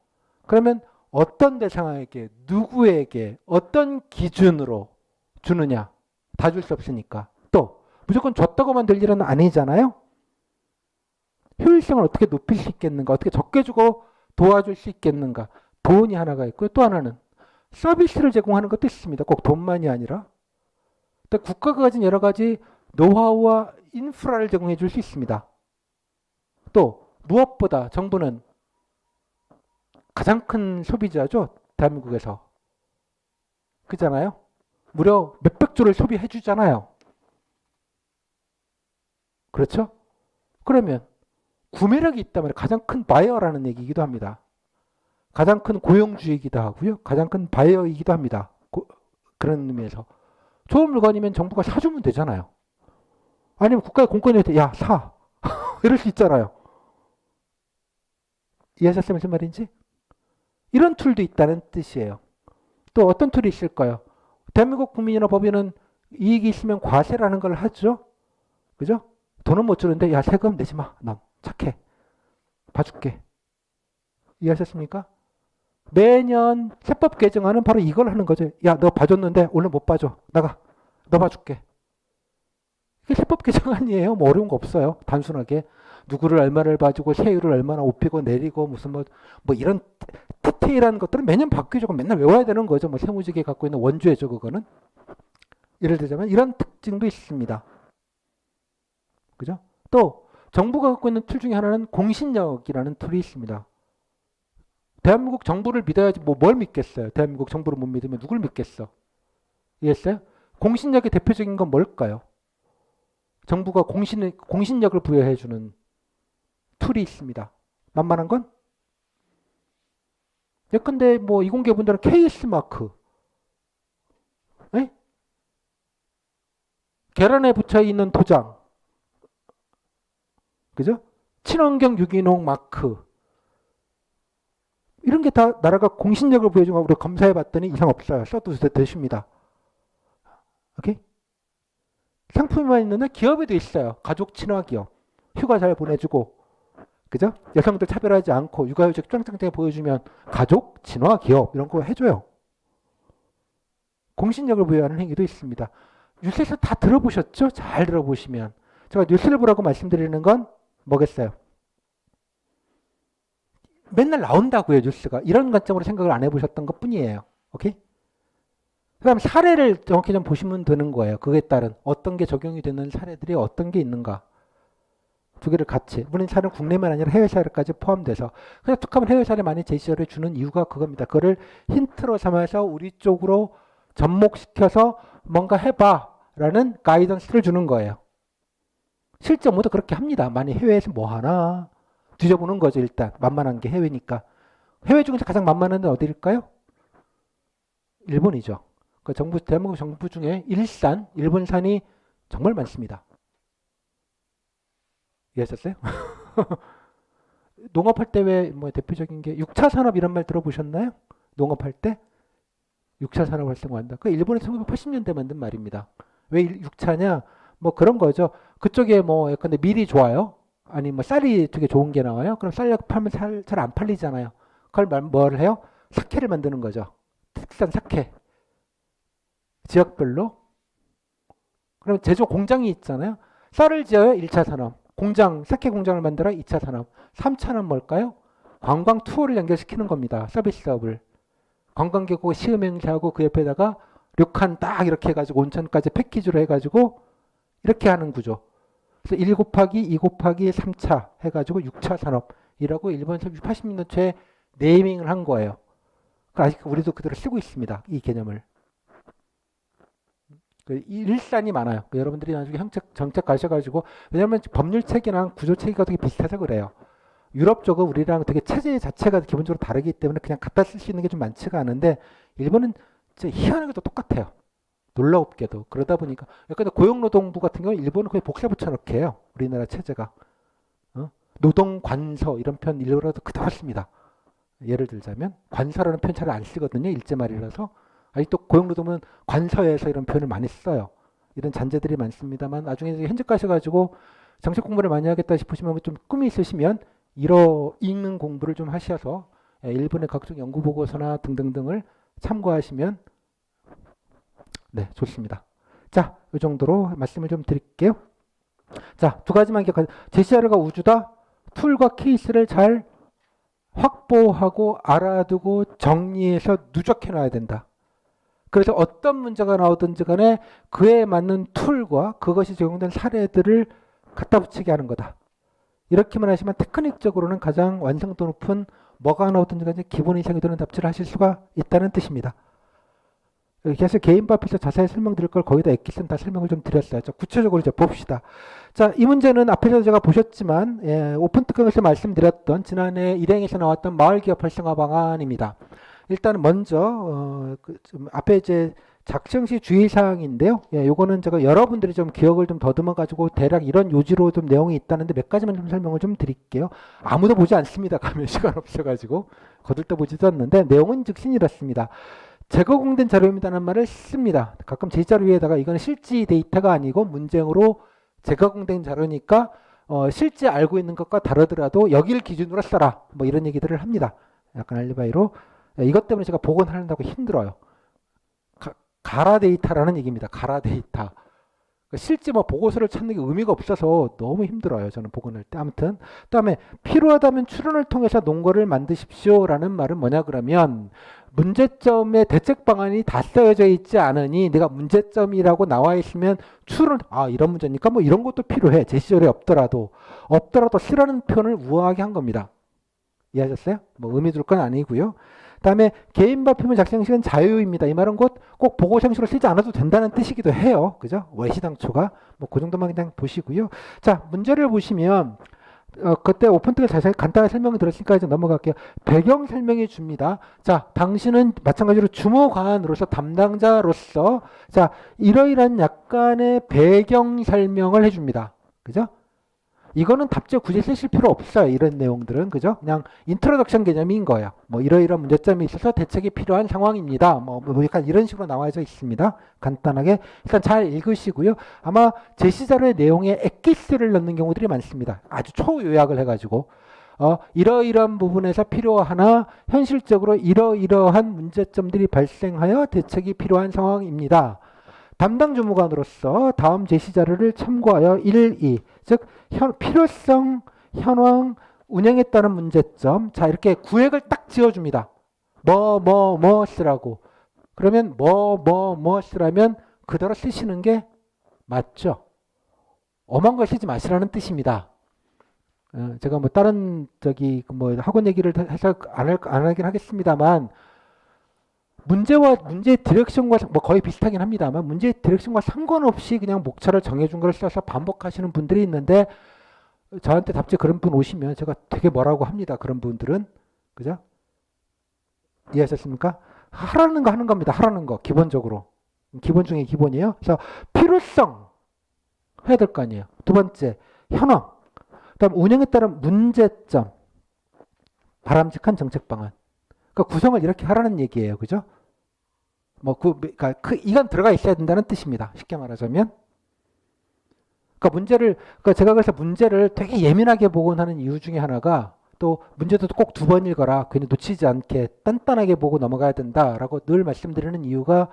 그러면 어떤 대상에게, 누구에게, 어떤 기준으로 주느냐. 다 줄 수 없으니까. 또 무조건 줬다고만 될 일은 아니잖아요. 효율성을 어떻게 높일 수 있겠는가. 어떻게 적게 주고 도와줄 수 있겠는가. 돈이 하나가 있고요. 또 하나는 서비스를 제공하는 것도 있습니다. 꼭 돈만이 아니라. 국가가 가진 여러 가지 노하우와 인프라를 제공해 줄 수 있습니다. 또 무엇보다 정부는 가장 큰 소비자죠. 대한민국에서. 그잖아요. 무려 몇백 조를 소비해 주잖아요. 그렇죠? 그러면 구매력이 있다면 가장 큰 바이어라는 얘기이기도 합니다. 가장 큰 고용주이기도 하고요. 가장 큰 바이어이기도 합니다. 그런 의미에서. 좋은 물건이면 정부가 사주면 되잖아요. 아니면 국가의 공권이 할 때, 야, 사. 이럴 수 있잖아요. 이해하셨어요? 무슨 말인지? 이런 툴도 있다는 뜻이에요. 또 어떤 툴이 있을까요? 대한민국 국민이나 법인은 이익이 있으면 과세라는 걸 하죠. 그죠? 돈은 못 주는데, 야, 세금 내지 마. 넌 착해. 봐줄게. 이해하셨습니까? 매년 세법 개정하는 바로 이걸 하는 거죠. 야, 너 봐줬는데 오늘 못 봐줘. 나가. 너 봐줄게. 이게 세법 개정안이에요. 뭐 어려운 거 없어요. 단순하게. 누구를 얼마를 봐주고 세율을 얼마나 높이고 내리고 무슨 뭐 이런 디테일한 것들은 매년 바뀌죠. 맨날 외워야 되는 거죠. 뭐 세무직에 갖고 있는 원주예죠. 그거는. 예를 들자면 이런 특징도 있습니다. 그죠? 또 정부가 갖고 있는 툴 중에 하나는 공신력이라는 툴이 있습니다. 대한민국 정부를 믿어야지 뭐 뭘 믿겠어요? 대한민국 정부를 못 믿으면 누굴 믿겠어? 이해했어요? 공신력의 대표적인 건 뭘까요? 정부가 공신력을 부여해주는 툴이 있습니다. 만만한 건? 예컨대 뭐 이공계 분들은 KS 마크, 에? 계란에 붙여 있는 도장, 그죠? 친환경 유기농 마크, 이런 게 다 나라가 공신력을 부여준 거 우리가 검사해 봤더니 이상 없어요. 써도 되십니다. 오케이? 상품만 있는데 기업에도 있어요. 가족 친화 기업. 휴가 잘 보내주고, 그죠? 여성들 차별하지 않고 육아휴직 짱짱짱 보여주면 가족 친화 기업 이런 거 해줘요. 공신력을 부여하는 행위도 있습니다. 뉴스에서 다 들어보셨죠? 잘 들어보시면. 제가 뉴스를 보라고 말씀드리는 건 뭐겠어요? 맨날 나온다고요, 뉴스가. 이런 관점으로 생각을 안 해보셨던 것 뿐이에요. 오케이? 그 다음 사례를 정확히 좀 보시면 되는 거예요. 그에 따른 어떤 게 적용이 되는 사례들이 어떤 게 있는가. 두 개를 같이. 물론 사례는 국내만 아니라 해외 사례까지 포함돼서. 그래서 툭하면 해외 사례 많이 제시를 주는 이유가 그겁니다. 그거를 힌트로 삼아서 우리 쪽으로 접목시켜서 뭔가 해봐라는 가이던스를 주는 거예요. 실제 모두 그렇게 합니다. 많이 해외에서 뭐 하나 뒤져보는 거죠. 일단 만만한 게 해외니까. 해외 중에서 가장 만만한 데는 어디일까요? 일본이죠. 그 대한민국 정부 중에 일본산이 정말 많습니다. 이해하셨어요? 농업할 때 왜 뭐 대표적인 게 6차 산업 이런 말 들어보셨나요? 농업할 때 6차 산업 활성화한다. 그 일본이 1980년대 만든 말입니다. 왜 6차냐? 뭐 그런 거죠. 그쪽에 뭐 예컨대 밀이 좋아요. 아니 뭐 쌀이 되게 좋은 게 나와요. 그럼 쌀 팔면 잘 안 팔리잖아요. 그걸 뭘 해요? 사케를 만드는 거죠. 특산 사케. 지역별로. 그럼 제조 공장이 있잖아요. 쌀을 지어요. 1차 산업. 사케 공장을 만들어 2차 산업. 3차는 뭘까요? 관광 투어를 연결시키는 겁니다. 서비스업을. 관광객하고 시음행사하고 그 옆에다가 료칸 딱 이렇게 해가지고 온천까지 패키지로 해가지고 이렇게 하는 구조. 그래서 1 곱하기 2 곱하기 3차 해가지고 6차 산업이라고 일본에서 80년대 초에 네이밍을 한 거예요. 아직 우리도 그대로 쓰고 있습니다. 이 개념을. 일산이 많아요. 여러분들이 나중에 정책 가셔가지고, 왜냐면 법률 체계랑 구조 체계가 되게 비슷해서 그래요. 유럽 쪽은 우리랑 되게 체제 자체가 기본적으로 다르기 때문에 그냥 갖다 쓸 수 있는 게 좀 많지가 않은데, 일본은 진짜 희한하게도 똑같아요. 놀라웠게도. 그러다 보니까, 약간 고용노동부 같은 경우는 일본은 거의 복사 붙여넣게 해요. 우리나라 체제가. 노동관서 이런 편 일본어도 그대로 씁니다. 예를 들자면, 관서라는 편 잘 안 쓰거든요. 일제말이라서. 아직도 고용노동은 관서에서 이런 표현을 많이 써요. 이런 잔재들이 많습니다만 나중에 현직 가셔가지고 정책 공부를 많이 하겠다 싶으시면 좀 꿈이 있으시면 읽는 공부를 좀 하셔서 일본의 각종 연구 보고서나 등등등을 참고하시면 네 좋습니다. 자, 이 정도로 말씀을 좀 드릴게요. 자, 두 가지만 기억하세요. 제시하려가 우주다. 툴과 케이스를 잘 확보하고 알아두고 정리해서 누적해 놔야 된다. 그래서 어떤 문제가 나오든지 간에 그에 맞는 툴과 그것이 적용된 사례들을 갖다 붙이게 하는 거다. 이렇게만 하시면 테크닉적으로는 가장 완성도 높은 뭐가 나오든지 간에 기본 이상이 되는 답지를 하실 수가 있다는 뜻입니다. 그래서 개인 발표에서 자세히 설명드릴 걸 거의 다 엑기스는 다 설명을 좀 드렸어요. 자, 구체적으로 이제 봅시다. 자, 이 문제는 앞에서 제가 보셨지만 오픈 특강에서 말씀드렸던 지난해 일행에서 나왔던 마을기업 활성화 방안입니다. 일단 먼저 앞에 이제 작성 시 주의사항인데요. 요거는 제가 여러분들이 좀 기억을 좀 더듬어 가지고 대략 이런 요지로 좀 내용이 있다는데 몇 가지만 좀 설명을 좀 드릴게요. 아무도 보지 않습니다. 가면 시간 없어가지고 거들떠 보지도 않는데 내용은 즉슨 이렇습니다. 재가공된 자료입니다라는 말을 씁니다. 가끔 제자료 위에다가 이건 실제 데이터가 아니고 문제으로 재가공된 자료니까 실제 알고 있는 것과 다르더라도 여기를 기준으로 써라. 뭐 이런 얘기들을 합니다. 약간 알리바이로. 이것 때문에 제가 복원하려고 힘들어요. 가라 데이터라는 얘기입니다. 가라 데이터. 실제 뭐 보고서를 찾는 게 의미가 없어서 너무 힘들어요. 저는 복원할 때. 아무튼 그다음에 필요하다면 추론을 통해서 논거를 만드십시오라는 말은 뭐냐 그러면 문제점의 대책 방안이 다 쓰여져 있지 않으니 내가 문제점이라고 나와 있으면 추론 이런 문제니까 뭐 이런 것도 필요해. 제 시절에 없더라도 싫어하는 표현을 우아하게 한 겁니다. 이해하셨어요? 뭐 의미 둘 건 아니고요. 그다음에 개인 발표문 작성 형식은 자유입니다. 이 말은 꼭 보고 형식으로 쓰지 않아도 된다는 뜻이기도 해요. 그죠? 외시당초가 뭐 그 정도만 그냥 보시고요. 자, 문제를 보시면 그때 오픈텍을 자세히 간단하게 설명을 들었으니까 이제 넘어갈게요. 배경 설명해 줍니다. 자, 당신은 마찬가지로 주무관으로서 담당자로서 자, 이러이러한 약간의 배경 설명을 해줍니다. 그죠? 이거는 답지에 굳이 쓰실 필요 없어요. 이런 내용들은. 그죠? 그냥 인트로덕션 개념인 거예요. 뭐 이러이러한 문제점이 있어서 대책이 필요한 상황입니다. 뭐 약간 이런 식으로 나와져 있습니다. 간단하게 일단 잘 읽으시고요. 아마 제시자료의 내용에 엑기스를 넣는 경우들이 많습니다. 아주 초요약을 해가지고 이러이러한 부분에서 필요하나 현실적으로 이러이러한 문제점들이 발생하여 대책이 필요한 상황입니다. 담당 주무관으로서 다음 제시자료를 참고하여 1, 2, 즉 필요성, 현황, 운영에 따른 문제점. 자, 이렇게 구획을 딱 지어줍니다. 뭐 쓰라고. 그러면 뭐 쓰라면 그대로 쓰시는 게 맞죠. 엄한 걸 쓰지 마시라는 뜻입니다. 제가 뭐 다른 뭐 학원 얘기를 해서 안 하긴 하겠습니다만 문제의 디렉션과 뭐 거의 비슷하긴 합니다만 문제의 디렉션과 상관없이 그냥 목차를 정해준 걸 써서 반복하시는 분들이 있는데 저한테 답지 그런 분 오시면 제가 되게 뭐라고 합니다. 그런 분들은. 그죠? 이해하셨습니까? 하라는 거 하는 겁니다. 하라는 거 기본적으로. 기본 중에 기본이에요. 그래서 필요성 해야 될 거 아니에요. 두 번째 현황. 그다음 운영에 따른 문제점. 바람직한 정책 방안. 그러니까 구성을 이렇게 하라는 얘기예요. 그죠? 그러니까 이건 들어가 있어야 된다는 뜻입니다. 쉽게 말하자면. 그러니까 제가 그래서 문제를 되게 예민하게 복원하는 이유 중에 하나가 또 문제도 꼭 두 번 읽어라. 괜히 놓치지 않게 단단하게 보고 넘어가야 된다라고 늘 말씀드리는 이유가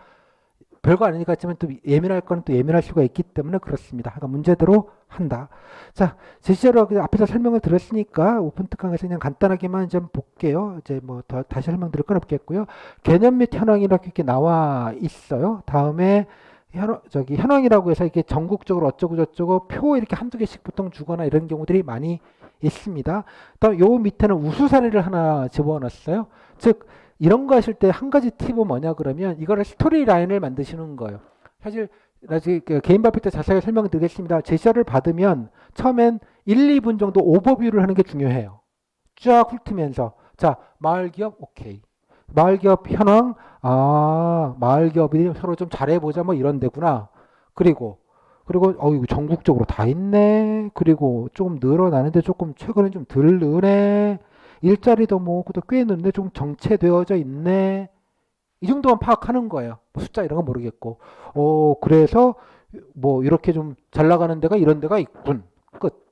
별거 아니니까 했지만 또 예민할 거는 또 예민할 수가 있기 때문에 그렇습니다. 그러니까 문제대로 한다. 자, 제시자로 앞에서 설명을 들었으니까 오픈특강에서 그냥 간단하게만 좀 볼게요. 이제 뭐 다시 설명드릴 건 없겠고요. 개념 및 현황이라고 나와 있어요. 다음에 현황이라고 해서 이렇게 전국적으로 어쩌고 저쩌고 표 이렇게 한두 개씩 보통 주거나 이런 경우들이 많이 있습니다. 다음 요 밑에는 우수 사례를 하나 집어넣었어요. 즉 이런 거 하실 때 한 가지 팁은 뭐냐 그러면 이거를 스토리 라인을 만드시는 거예요. 사실 나중에 개인 발표 때 자세하게 설명드리겠습니다. 제시어를 받으면 처음엔 1, 2분 정도 오버뷰를 하는 게 중요해요. 쫙 훑으면서 자, 마을기업 오케이. 마을기업 현황 마을기업이 서로 좀 잘해보자 뭐 이런 데구나. 그리고 이거 전국적으로 다 있네. 그리고 조금 늘어나는데 조금 최근에 좀 덜 느네. 일자리도 뭐 꽤 있는데 좀 정체되어져 있네. 이 정도만 파악하는 거예요. 숫자 이런 거 모르겠고. 그래서 뭐 이렇게 좀 잘 나가는 데가 이런 데가 있군. 끝.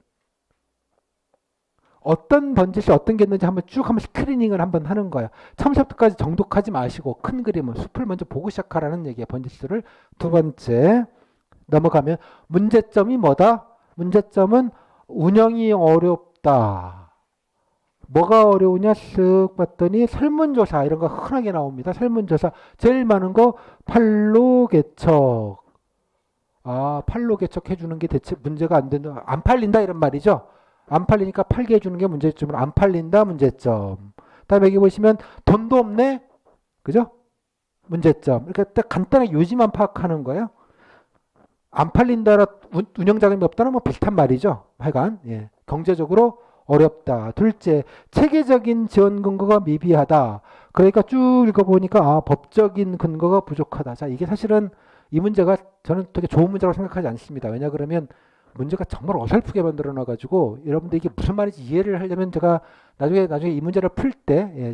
어떤 번짓이 어떤 게 있는지 한번 쭉 한번 스크리닝을 한번 하는 거예요. 처음부터까지 정독하지 마시고 큰 그림은 숲을 먼저 보고 시작하라는 얘기예요. 번짓수를. 두 번째 넘어가면 문제점이 뭐다? 문제점은 운영이 어렵다. 뭐가 어려우냐 쓱 봤더니 설문조사 이런 거 흔하게 나옵니다. 설문조사 제일 많은 거 판로개척. 판로개척 해주는 게 대체 문제가 안 된다. 안 팔린다 이런 말이죠. 안 팔리니까 팔게 해주는 게 문제점으로 안 팔린다 문제점. 다음에 여기 보시면 돈도 없네. 그죠? 문제점. 그러니까 딱 간단하게 요지만 파악하는 거예요. 안 팔린다라 운영 자금이 없다는 뭐 비슷한 말이죠. 하여간 예. 경제적으로 어렵다. 둘째, 체계적인 지원 근거가 미비하다. 그러니까 쭉 읽어보니까 법적인 근거가 부족하다. 자, 이게 사실은 이 문제가 저는 되게 좋은 문제라고 생각하지 않습니다. 왜냐 그러면 문제가 정말 어설프게 만들어 놔가지고 여러분들 이게 무슨 말인지 이해를 하려면 제가 나중에 이 문제를 풀 때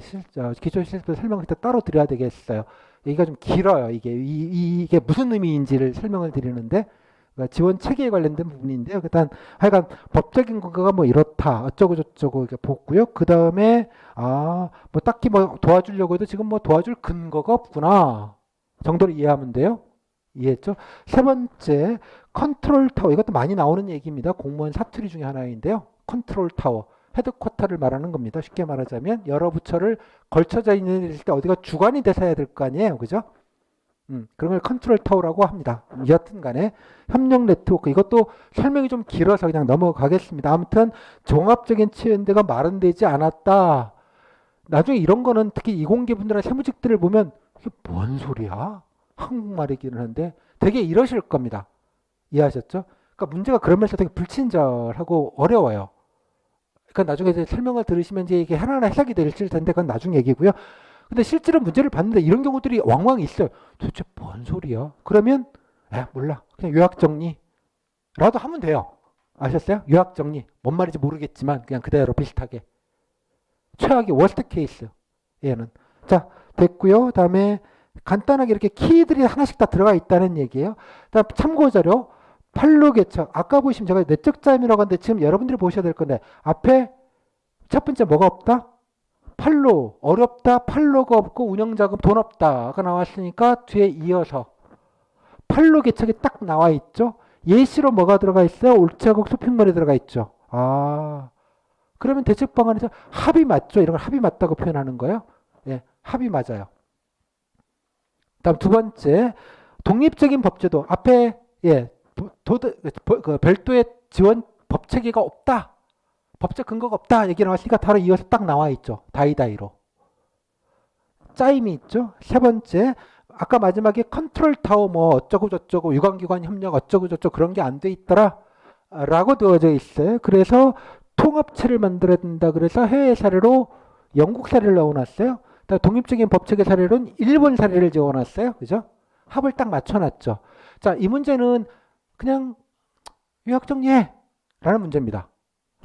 기초 실습 설명을 따로 드려야 되겠어요. 얘기가 좀 길어요. 이게 무슨 의미인지를 설명을 드리는데 그러니까 지원 체계에 관련된 부분인데요. 일단 하여간 법적인 근거가 뭐 이렇다 어쩌고 저쩌고 이렇게 보고요. 그 다음에 뭐 딱히 뭐 도와주려고 해도 지금 뭐 도와줄 근거가 없구나 정도로 이해하면 돼요. 이해했죠? 세 번째, 컨트롤 타워, 이것도 많이 나오는 얘기입니다. 공무원 사투리 중에 하나인데요. 컨트롤 타워, 헤드쿼터를 말하는 겁니다. 쉽게 말하자면 여러 부처를 걸쳐져 있는 때 어디가 주관이 돼서 해야 될 거 아니에요. 그죠? 그런 걸 컨트롤 타워라고 합니다. 여튼 간에 협력 네트워크, 이것도 설명이 좀 길어서 그냥 넘어가겠습니다. 아무튼 종합적인 체연대가 마련되지 않았다. 나중에 이런 거는 특히 이공계분들이나 세무직들을 보면 이게 뭔 소리야? 한국말이기는 한데 되게 이러실 겁니다. 이해하셨죠? 그러니까 문제가 그러면서 되게 불친절하고 어려워요. 그러니까 나중에 이제 설명을 들으시면 이제 이게 하나하나 해석이 될 텐데 그건 나중 얘기고요. 근데 실제로 문제를 봤는데 이런 경우들이 왕왕 있어요. 도대체 뭔 소리야? 그러면 몰라. 그냥 요약 정리라도 하면 돼요. 아셨어요? 요약 정리. 뭔 말인지 모르겠지만 그냥 그대로 비슷하게. 최악의 워스트 케이스. 얘는. 자, 됐고요. 다음에 간단하게 이렇게 키들이 하나씩 다 들어가 있다는 얘기예요. 다음 참고 자료. 팔로 개척. 아까 보시면 제가 내적 자임이라고 하는데 지금 여러분들이 보셔야 될 건데 앞에 첫 번째 뭐가 없다? 팔로. 어렵다. 팔로가 없고 운영자금 돈 없다가 나왔으니까 뒤에 이어서 팔로 개척이 딱 나와 있죠. 예시로 뭐가 들어가 있어요? 울자국 쇼핑몰이 들어가 있죠. 아, 그러면 대책 방안에서 합이 맞죠? 이런 걸 합이 맞다고 표현하는 거예요. 예, 합이 맞아요. 다음 두 번째, 독립적인 법제도. 앞에 별도의 지원 법체계가 없다. 법적 근거가 없다. 얘기 나왔으니까 바로 이어서 딱 나와 있죠. 다이다이로. 짜임이 있죠. 세 번째, 아까 마지막에 컨트롤 타워 뭐 어쩌고 저쩌고 유관기관 협력 어쩌고 저쩌고 그런 게 안 돼 있더라 라고 되어져 있어요. 그래서 통합체를 만들어야 된다. 그래서 해외 사례로 영국 사례를 넣어놨어요. 독립적인 법체계 사례로는 일본 사례를 적어놨어요. 그죠? 합을 딱 맞춰놨죠. 자, 이 문제는 그냥 요약 정리해 라는 문제입니다.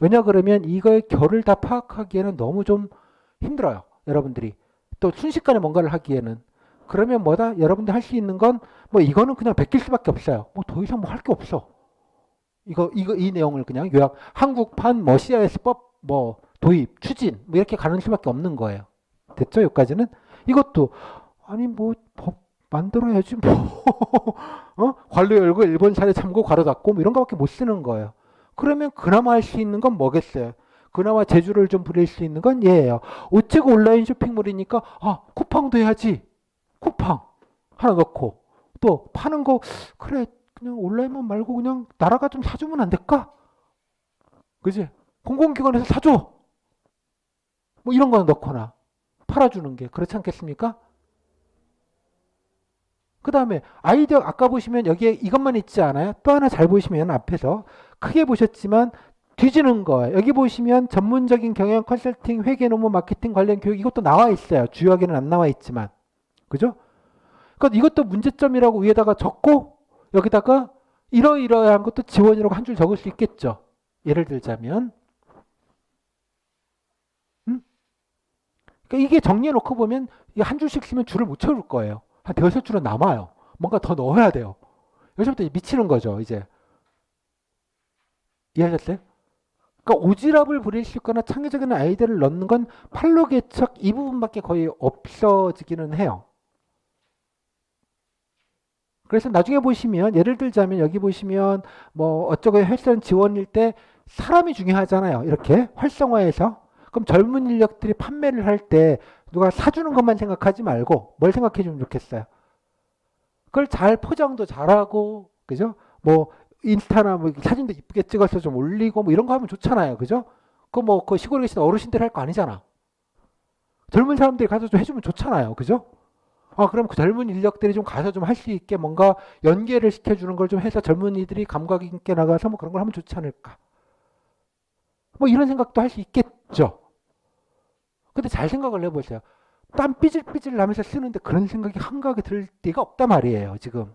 왜냐 그러면 이거의 결을 다 파악하기에는 너무 좀 힘들어요. 여러분들이. 또 순식간에 뭔가를 하기에는. 그러면 뭐다? 여러분들 할 수 있는 건 뭐 이거는 그냥 베낄 수밖에 없어요. 뭐 더 이상 뭐 할 게 없어. 이 내용을 그냥 요약, 한국판 뭐 CIS법 뭐 도입, 추진 뭐 이렇게 가는 수밖에 없는 거예요. 됐죠? 여기까지는? 이것도 아니 뭐 법 만들어야지 뭐 괄호 열고 일본 사례 참고 괄호 닫고 뭐 이런 거밖에 못 쓰는 거예요. 그러면 그나마 할 수 있는 건 뭐겠어요? 그나마 재주를 좀 부릴 수 있는 건 얘예요. 어째고 온라인 쇼핑몰이니까 쿠팡도 해야지. 쿠팡 하나 넣고 또 파는 거 그래 그냥 온라인만 말고 그냥 나라가 좀 사주면 안 될까? 그지? 공공기관에서 사줘. 뭐 이런 거 넣거나 팔아주는 게 그렇지 않겠습니까? 그 다음에 아이디어 아까 보시면 여기에 이것만 있지 않아요? 또 하나 잘 보시면 앞에서 크게 보셨지만 뒤지는 거예요. 여기 보시면 전문적인 경영 컨설팅, 회계 노무, 마케팅 관련 교육 이것도 나와 있어요. 주요하게는 안 나와 있지만. 그죠? 그러니까 이것도 문제점이라고 위에다가 적고 여기다가 이러이러한 것도 지원이라고 한 줄 적을 수 있겠죠. 예를 들자면. 그러니까 이게 정리해 놓고 보면 한 줄씩 쓰면 줄을 못 채울 거예요. 한 대여섯 줄은 남아요. 뭔가 더 넣어야 돼요. 여기서부터 미치는 거죠. 이제. 이해하셨어요? 그러니까 오지랖을 부릴 수 있거나 창의적인 아이디어를 넣는 건 팔로 개척 이 부분밖에 거의 없어지기는 해요. 그래서 나중에 보시면 예를 들자면 여기 보시면 뭐 어쩌고 헬스장 지원일 때 사람이 중요하잖아요. 이렇게 활성화해서. 그럼 젊은 인력들이 판매를 할 때 누가 사주는 것만 생각하지 말고 뭘 생각해 주면 좋겠어요. 그걸 잘 포장도 잘하고 그죠? 뭐 인스타나 뭐 사진도 이쁘게 찍어서 좀 올리고 뭐 이런 거 하면 좋잖아요. 그죠? 그 시골에 계신 어르신들 할 거 아니잖아. 젊은 사람들이 가서 좀 해주면 좋잖아요. 그죠? 그럼 그 젊은 인력들이 좀 가서 좀 할 수 있게 뭔가 연계를 시켜주는 걸 좀 해서 젊은이들이 감각 있게 나가서 뭐 그런 걸 하면 좋지 않을까. 뭐 이런 생각도 할 수 있겠죠. 근데 잘 생각을 해보세요. 땀 삐질삐질 나면서 쓰는데 그런 생각이 한가하게 들 때가 없단 말이에요. 지금.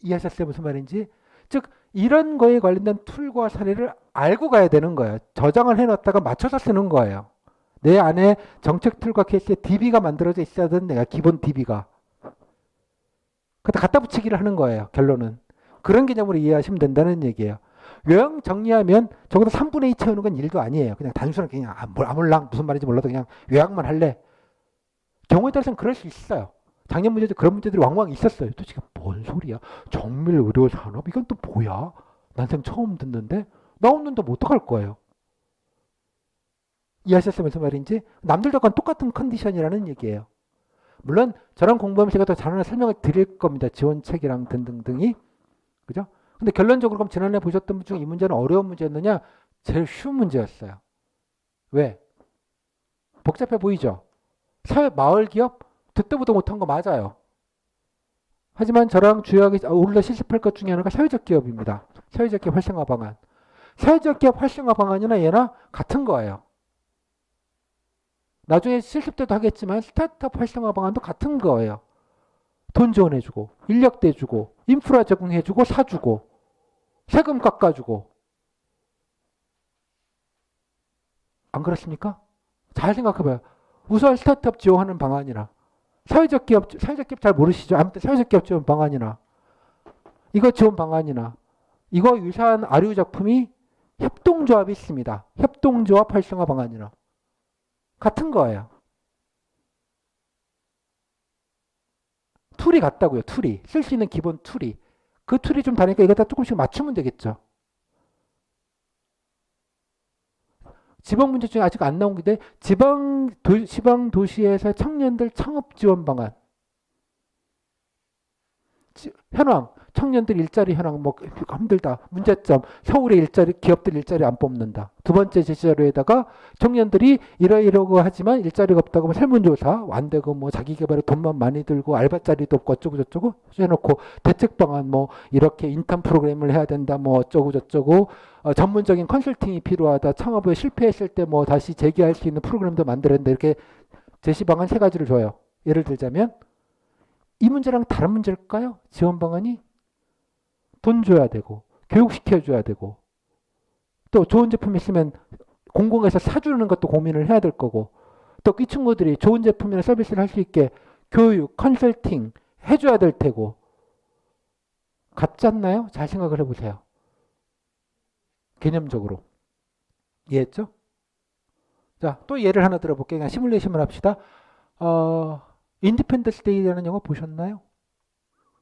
이해하셨어요? 무슨 말인지? 즉 이런 거에 관련된 툴과 사례를 알고 가야 되는 거예요. 저장을 해놨다가 맞춰서 쓰는 거예요. 내 안에 정책 툴과 케이스에 DB가 만들어져 있어야 되는 내가 기본 DB가. 그때 갖다 붙이기를 하는 거예요. 결론은. 그런 개념으로 이해하시면 된다는 얘기예요. 요약 정리하면 적어도 3분의 2 채우는 건 일도 아니에요. 그냥 단순하게 그냥 아몰랑 무슨 말인지 몰라도 그냥 요약만 할래. 경우에 따라서는 그럴 수 있어요. 작년 문제도 그런 문제들이 왕왕 있었어요. 도대체 뭔 소리야? 정밀 의료 산업? 이건 또 뭐야? 난생 처음 듣는데 나오는데 뭐 어떡할 거예요? 이해하셨어요? 무슨 말인지? 남들과 똑같은 컨디션이라는 얘기예요. 물론 저랑 공부하면 제가 더 잘 설명을 드릴 겁니다. 지원책이랑 등등등이. 그죠? 근데 결론적으로 그럼 지난해 보셨던 분 중에 이 문제는 어려운 문제였느냐? 제일 쉬운 문제였어요. 왜? 복잡해 보이죠? 사회, 마을 기업? 듣도 보도 못한 거 맞아요. 하지만 저랑 주요하게 오늘날 실습할 것 중에 하나가 사회적 기업입니다. 사회적 기업 활성화 방안. 사회적 기업 활성화 방안이나 얘나 같은 거예요. 나중에 실습 때도 하겠지만 스타트업 활성화 방안도 같은 거예요. 돈 지원해주고, 인력 대주고, 인프라 제공해주고, 사주고, 세금 깎아주고. 안 그렇습니까? 잘 생각해봐요. 우선 스타트업 지원하는 방안이나 사회적 기업 잘 모르시죠? 아무튼 사회적 기업 지원 방안이나 이거 지원 방안이나 이거 유사한 아류 작품이 협동조합이 있습니다. 협동조합 활성화 방안이나 같은 거예요. 툴이 같다고요. 툴이. 쓸 수 있는 기본 툴이. 그 툴이 좀 다르니까 이거 다 조금씩 맞추면 되겠죠. 지방 문제 중에 아직 안 나온 게 지방 도시에서 청년들 창업 지원 방안. 현황, 청년들 일자리 현황 뭐 힘들다. 문제점, 서울의 일자리 기업들 일자리 안 뽑는다. 두 번째 제시자료에다가 청년들이 이러이러고 하지만 일자리가 없다고 뭐 설문조사 안 되고 뭐 자기 개발에 돈만 많이 들고 알바자리도 없고 어쩌고 저쩌고 해놓고 대책 방안 뭐 이렇게 인턴 프로그램을 해야 된다 뭐 어쩌고 저쩌고 전문적인 컨설팅이 필요하다. 창업에 실패했을 때 뭐 다시 재기할 수 있는 프로그램도 만들어야 된다. 이렇게 제시 방안 세 가지를 줘요. 예를 들자면 이 문제랑 다른 문제일까요? 지원 방안이 돈 줘야 되고 교육시켜줘야 되고 또 좋은 제품 있으면 공공에서 사주는 것도 고민을 해야 될 거고 또 이 친구들이 좋은 제품이나 서비스를 할 수 있게 교육, 컨설팅 해줘야 될 테고 같지 않나요? 잘 생각을 해보세요. 개념적으로. 이해했죠? 자, 또 예를 하나 들어볼게요. 그냥 시뮬레이션을 합시다. 인디펜던스 데이라는 영화 보셨나요?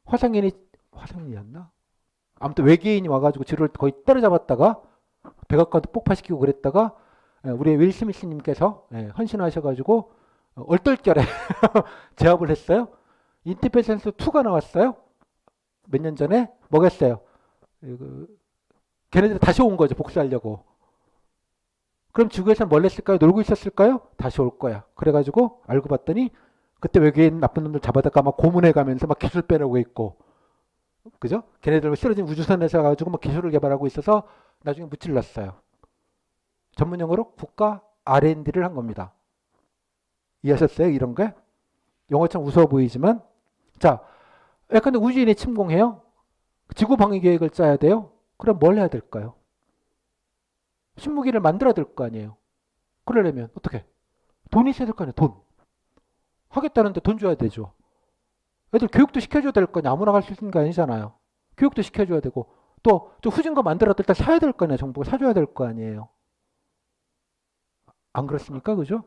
화성인이었나? 아무튼 외계인이 와가지고 지를 거의 때려잡았다가 백악관도 폭파시키고 그랬다가 우리 윌 스미스님께서 헌신하셔가지고 얼떨결에 제압을 했어요. 인디펜던스 2가 나왔어요. 몇 년 전에 뭐겠어요? 걔네들 다시 온 거죠. 복수하려고. 그럼 지구에서는 뭘 했을까요? 놀고 있었을까요? 다시 올 거야. 그래가지고 알고 봤더니 그때 외계인 나쁜 놈들 잡아다가 막 고문해 가면서 막 기술 빼려고 있고, 그죠? 걔네들 쓰러진 우주선에서 가지고 막 기술을 개발하고 있어서 나중에 무찔렀어요. 전문 용어로 국가 R&D를 한 겁니다. 이해하셨어요? 이런 게? 영어처럼 우스워 보이지만, 자, 약간 우주인이 침공해요. 지구 방위 계획을 짜야 돼요. 그럼 뭘 해야 될까요? 신무기를 만들어야 될 거 아니에요. 그러려면 어떻게? 돈이 있어야 될 거 아니에요. 돈. 하겠다는데 돈 줘야 되죠. 애들 교육도 시켜줘야 될 거 아니에요. 아무나 갈 수 있는 게 아니잖아요. 교육도 시켜줘야 되고 또 후진 거 만들었을 때 사야 될 거 아니에요. 정부가 사줘야 될 거 아니에요. 안 그렇습니까? 그죠?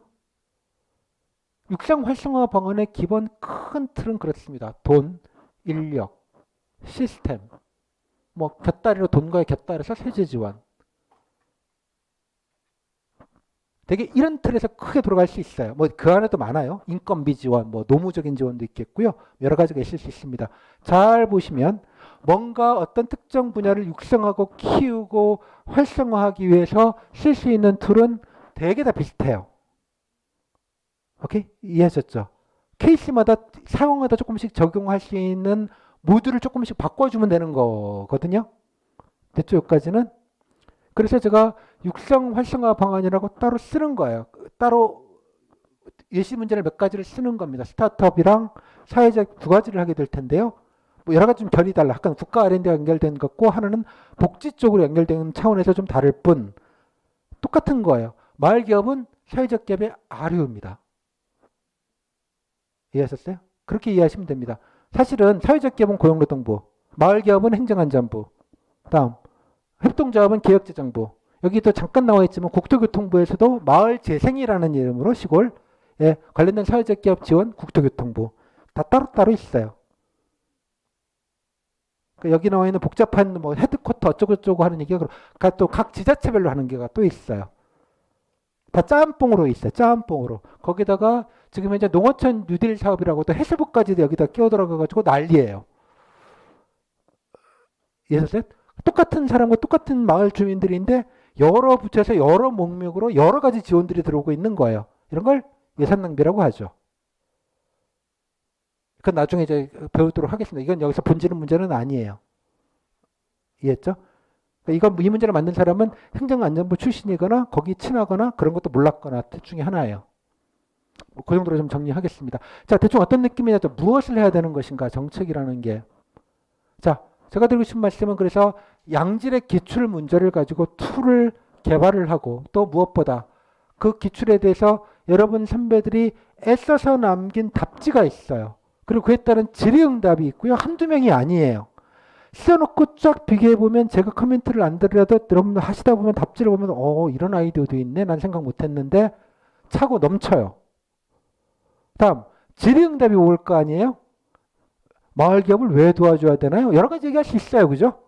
육상 활성화 방안의 기본 큰 틀은 그렇습니다. 돈, 인력, 시스템, 뭐 곁다리로 돈과의 곁다리에서 세제 지원. 되게 이런 틀에서 크게 돌아갈 수 있어요. 뭐 그 안에도 많아요. 인건비 지원, 뭐 노무적인 지원도 있겠고요. 여러 가지가 있을 수 있습니다. 잘 보시면 뭔가 어떤 특정 분야를 육성하고 키우고 활성화하기 위해서 쓸 수 있는 툴은 되게 다 비슷해요. 오케이? 이해하셨죠? 케이스마다 상황마다 조금씩 적용할 수 있는 모듈을 조금씩 바꿔주면 되는 거거든요. 됐죠? 여기까지는? 그래서 제가 육성 활성화 방안이라고 따로 쓰는 거예요. 따로 예시 문제를 몇 가지를 쓰는 겁니다. 스타트업이랑 사회적 두 가지를 하게 될 텐데요. 뭐 여러 가지 좀 결이 달라. 약간 국가 R&D와 연결된 것고 하나는 복지 쪽으로 연결되는 차원에서 좀 다를 뿐 똑같은 거예요. 마을 기업은 사회적 기업의 아류입니다. 이해하셨어요? 그렇게 이해하시면 됩니다. 사실은 사회적 기업은 고용노동부, 마을 기업은 행정안전부, 다음 협동조합은 개혁재정부. 여기 또 잠깐 나와 있지만 국토교통부에서도 마을재생이라는 이름으로 시골에 관련된 사회적 기업 지원 국토교통부. 다 따로따로 있어요. 그러니까 여기 나와 있는 복잡한 뭐 헤드쿼터 어쩌고저쩌고 하는 얘기가 또 각 지자체별로 하는 게가 또 있어요. 다 짬뽕으로 있어요. 짬뽕으로. 거기다가 지금 현재 농어촌 뉴딜 사업이라고 또 해수부까지 여기다 끼어 들어가가지고 난리예요. 예를 똑같은 사람과 똑같은 마을 주민들인데 여러 부처에서 여러 목록으로 여러 가지 지원들이 들어오고 있는 거예요. 이런 걸 예산 낭비라고 하죠. 그건 나중에 이제 배우도록 하겠습니다. 이건 여기서 본질은 문제는 아니에요. 이해했죠? 이 문제를 만든 사람은 행정안전부 출신이거나 거기 친하거나 그런 것도 몰랐거나 둘 중에 하나예요. 그 정도로 좀 정리하겠습니다. 자, 대충 어떤 느낌이냐, 무엇을 해야 되는 것인가, 정책이라는 게. 자, 제가 드리고 싶은 말씀은 그래서 양질의 기출 문제를 가지고 툴을 개발을 하고 또 무엇보다 그 기출에 대해서 여러분 선배들이 애써서 남긴 답지가 있어요. 그리고 그에 따른 질의응답이 있고요. 한두 명이 아니에요. 써놓고 쫙 비교해보면 제가 코멘트를 안 드려도 여러분 하시다 보면 답지를 보면 이런 아이디어도 있네. 난 생각 못했는데 차고 넘쳐요. 다음 질의응답이 올 거 아니에요. 마을 기업을 왜 도와줘야 되나요? 여러 가지 얘기할 수 있어요. 그죠?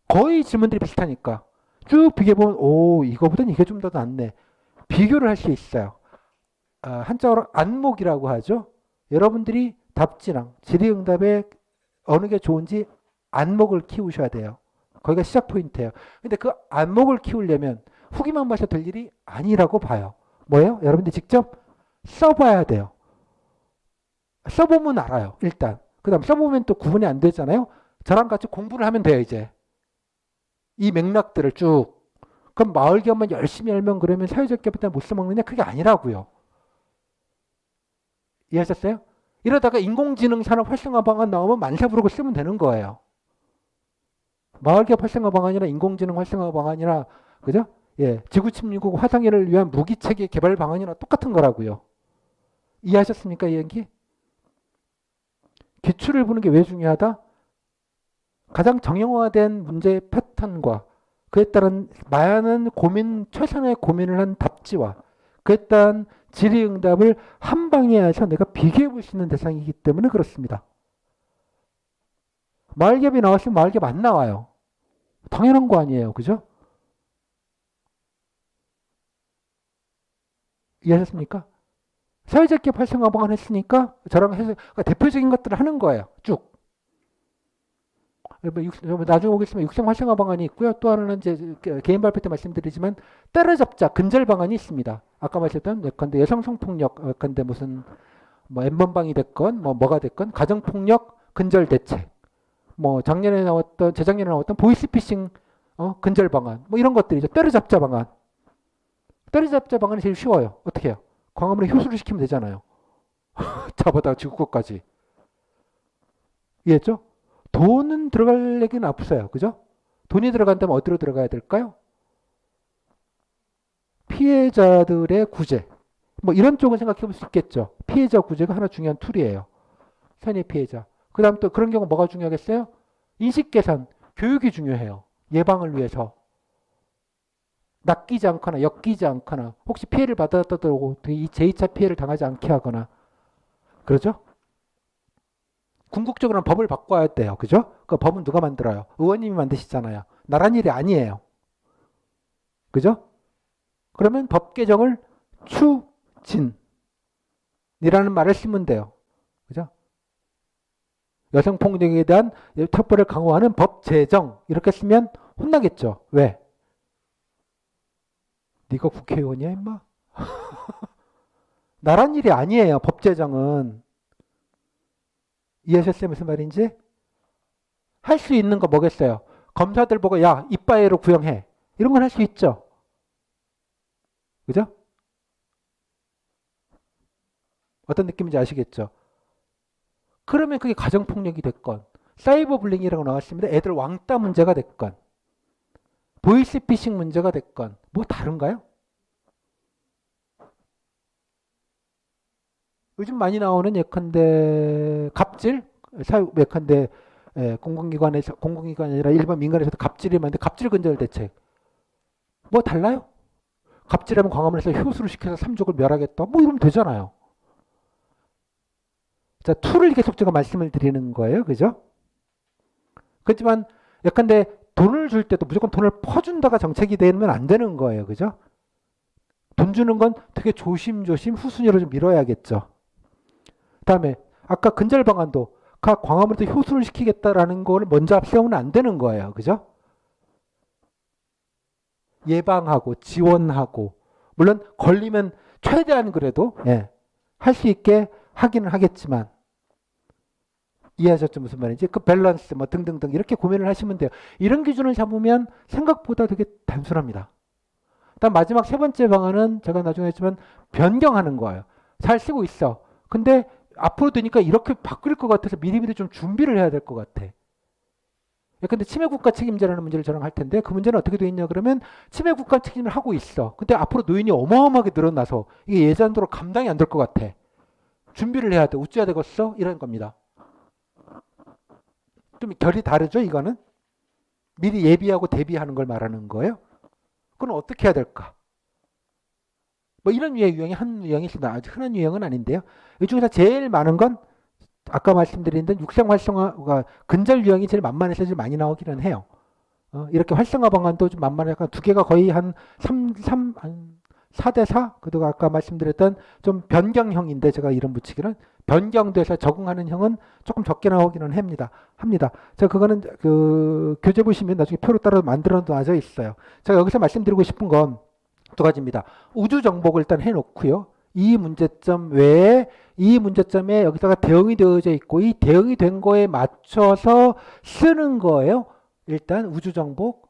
거의 질문들이 비슷하니까 쭉 비교해보면 이거보다는 이게 좀 더 낫네. 비교를 할 수 있어요. 한자어로 안목이라고 하죠. 여러분들이 답지랑 질의응답에 어느 게 좋은지 안목을 키우셔야 돼요. 거기가 시작 포인트예요. 근데 그 안목을 키우려면 후기만 봐서 될 일이 아니라고 봐요. 뭐예요? 여러분들 직접 써봐야 돼요. 써보면 알아요. 일단. 그 다음 써보면 또 구분이 안 되잖아요. 저랑 같이 공부를 하면 돼요. 이제 이 맥락들을 쭉. 그럼 마을 기업만 열심히 알면 그러면 사회적 기업에 못 써먹느냐? 그게 아니라고요. 이해하셨어요? 이러다가 인공지능 산업 활성화 방안 나오면 만세 부르고 쓰면 되는 거예요. 마을기업 활성화 방안이나 인공지능 활성화 방안이나 그죠? 예, 지구 침략국 화상회를 위한 무기 체계 개발 방안이나 똑같은 거라고요. 이해하셨습니까, 이 얘기? 기출을 보는 게 왜 중요하다? 가장 정형화된 문제의 패턴과 그에 따른 많은 고민, 최선의 고민을 한 답지와 그에 따른 질의응답을 한 방에 해서 내가 비교해 볼 수 있는 대상이기 때문에 그렇습니다. 마을기업이 나왔으면 마을기업 안 나와요. 당연한 거 아니에요. 그죠? 이해하셨습니까? 사회적 기업 활성화 방안 했으니까 저랑 해서 그러니까 대표적인 것들을 하는 거예요. 쭉. 나중에 오겠지만 육성 활성화 방안이 있고요. 또 하나는 이제 개인 발표 때 말씀드리지만 때려잡자 근절 방안이 있습니다. 아까 말씀드렸던 예컨대 여성 성폭력, 예컨대 무슨 뭐 엠번방이 됐건 뭐가 됐건 가정폭력 근절 대책. 뭐 재작년에 나왔던 보이스피싱 근절 방안. 뭐 이런 것들이죠. 때려잡자 방안. 때려잡자 방안이 제일 쉬워요. 어떻게 해요? 광화문에 효수를 시키면 되잖아요. 잡아다가 지구권까지. 이해했죠? 돈은 들어갈 얘기는 없어요. 그죠? 돈이 들어간다면 어디로 들어가야 될까요? 피해자들의 구제. 뭐 이런 쪽은 생각해 볼 수 있겠죠. 피해자 구제가 하나 중요한 툴이에요. 선의 피해자. 그 다음 또 그런 경우 뭐가 중요하겠어요? 인식 개선, 교육이 중요해요. 예방을 위해서. 낚이지 않거나 엮이지 않거나 혹시 피해를 받았다고 이 제2차 피해를 당하지 않게 하거나 그러죠? 궁극적으로는 법을 바꿔야 돼요. 그죠? 그 법은 누가 만들어요? 의원님이 만드시잖아요. 나란 일이 아니에요. 그죠? 그러면 법 개정을 추진이라는 말을 쓰면 돼요. 그죠? 여성폭력에 대한 턱벌을 강화하는 법 제정 이렇게 쓰면 혼나겠죠. 왜? 네가 국회의원이야 임마? 나란 일이 아니에요. 법 제정은. 이해하셨어요? 무슨 말인지? 할 수 있는 거 뭐겠어요? 검사들 보고 야 이빠이로 구형해. 이런 건 할 수 있죠. 그죠? 어떤 느낌인지 아시겠죠? 그러면 그게 가정폭력이 됐건 사이버 불링이라고 나왔습니다. 애들 왕따 문제가 됐건 보이스피싱 문제가 됐건 뭐 다른가요? 요즘 많이 나오는 예컨대 갑질, 예컨대 공공기관이 아니라 일반 민간에서도 갑질이 많은데 갑질 근절 대책 뭐 달라요? 갑질하면 광화문에서 효수를 시켜서 삼족을 멸하겠다 뭐 이러면 되잖아요. 자, to를 계속 제가 말씀을 드리는 거예요. 그죠? 그렇지만 약간데 돈을 줄 때도 무조건 돈을 퍼준다가 정책이 되면 안 되는 거예요. 그죠? 돈 주는 건 되게 조심조심 후순위로 좀 밀어야겠죠. 그다음에 아까 근절 방안도 각 광화문에서 효수를 시키겠다라는 거를 먼저 앞세우면 안 되는 거예요. 그죠? 예방하고 지원하고 물론 걸리면 최대한 그래도 할 수 있게 하기는 하겠지만 이해하셨죠? 무슨 말인지? 그 밸런스 뭐 등등등 이렇게 고민을 하시면 돼요. 이런 기준을 잡으면 생각보다 되게 단순합니다. 일단 마지막 세 번째 방안은 제가 나중에 했지만 변경하는 거예요. 잘 쓰고 있어. 근데 앞으로 되니까 이렇게 바뀔 것 같아서 미리미리 좀 준비를 해야 될 것 같아. 근데 치매국가 책임자라는 문제를 저랑 할 텐데 그 문제는 어떻게 되어 있냐 그러면 치매국가 책임을 하고 있어. 근데 앞으로 노인이 어마어마하게 늘어나서 이게 예산대로 감당이 안 될 것 같아. 준비를 해야 돼. 어찌해야 되겠어? 이런 겁니다. 좀 결이 다르죠 이거는? 미리 예비하고 대비하는 걸 말하는 거예요. 그럼 어떻게 해야 될까? 뭐 이런 유형이 한 유형이 있습니다. 아주 흔한 유형은 아닌데요. 이 중에서 제일 많은 건 아까 말씀드린 대 육상 활성화가 근절 유형이 제일 만만해서 제일 많이 나오기는 해요. 이렇게 활성화 방안도 좀 만만하니까 두 개가 거의 한 4대 4? 그리고 아까 말씀드렸던 좀 변경형인데 제가 이름 붙이기는 변경돼서 적응하는 형은 조금 적게 나오기는 합니다. 제가 그거는 그 교재 보시면 나중에 표로 따로 만들어 놔져 있어요. 제가 여기서 말씀드리고 싶은 건 두 가지입니다. 우주 정복을 일단 해놓고요. 이 문제점 외에 이 문제점에 여기다가 대응이 되어져 있고 이 대응이 된 거에 맞춰서 쓰는 거예요. 일단 우주 정복.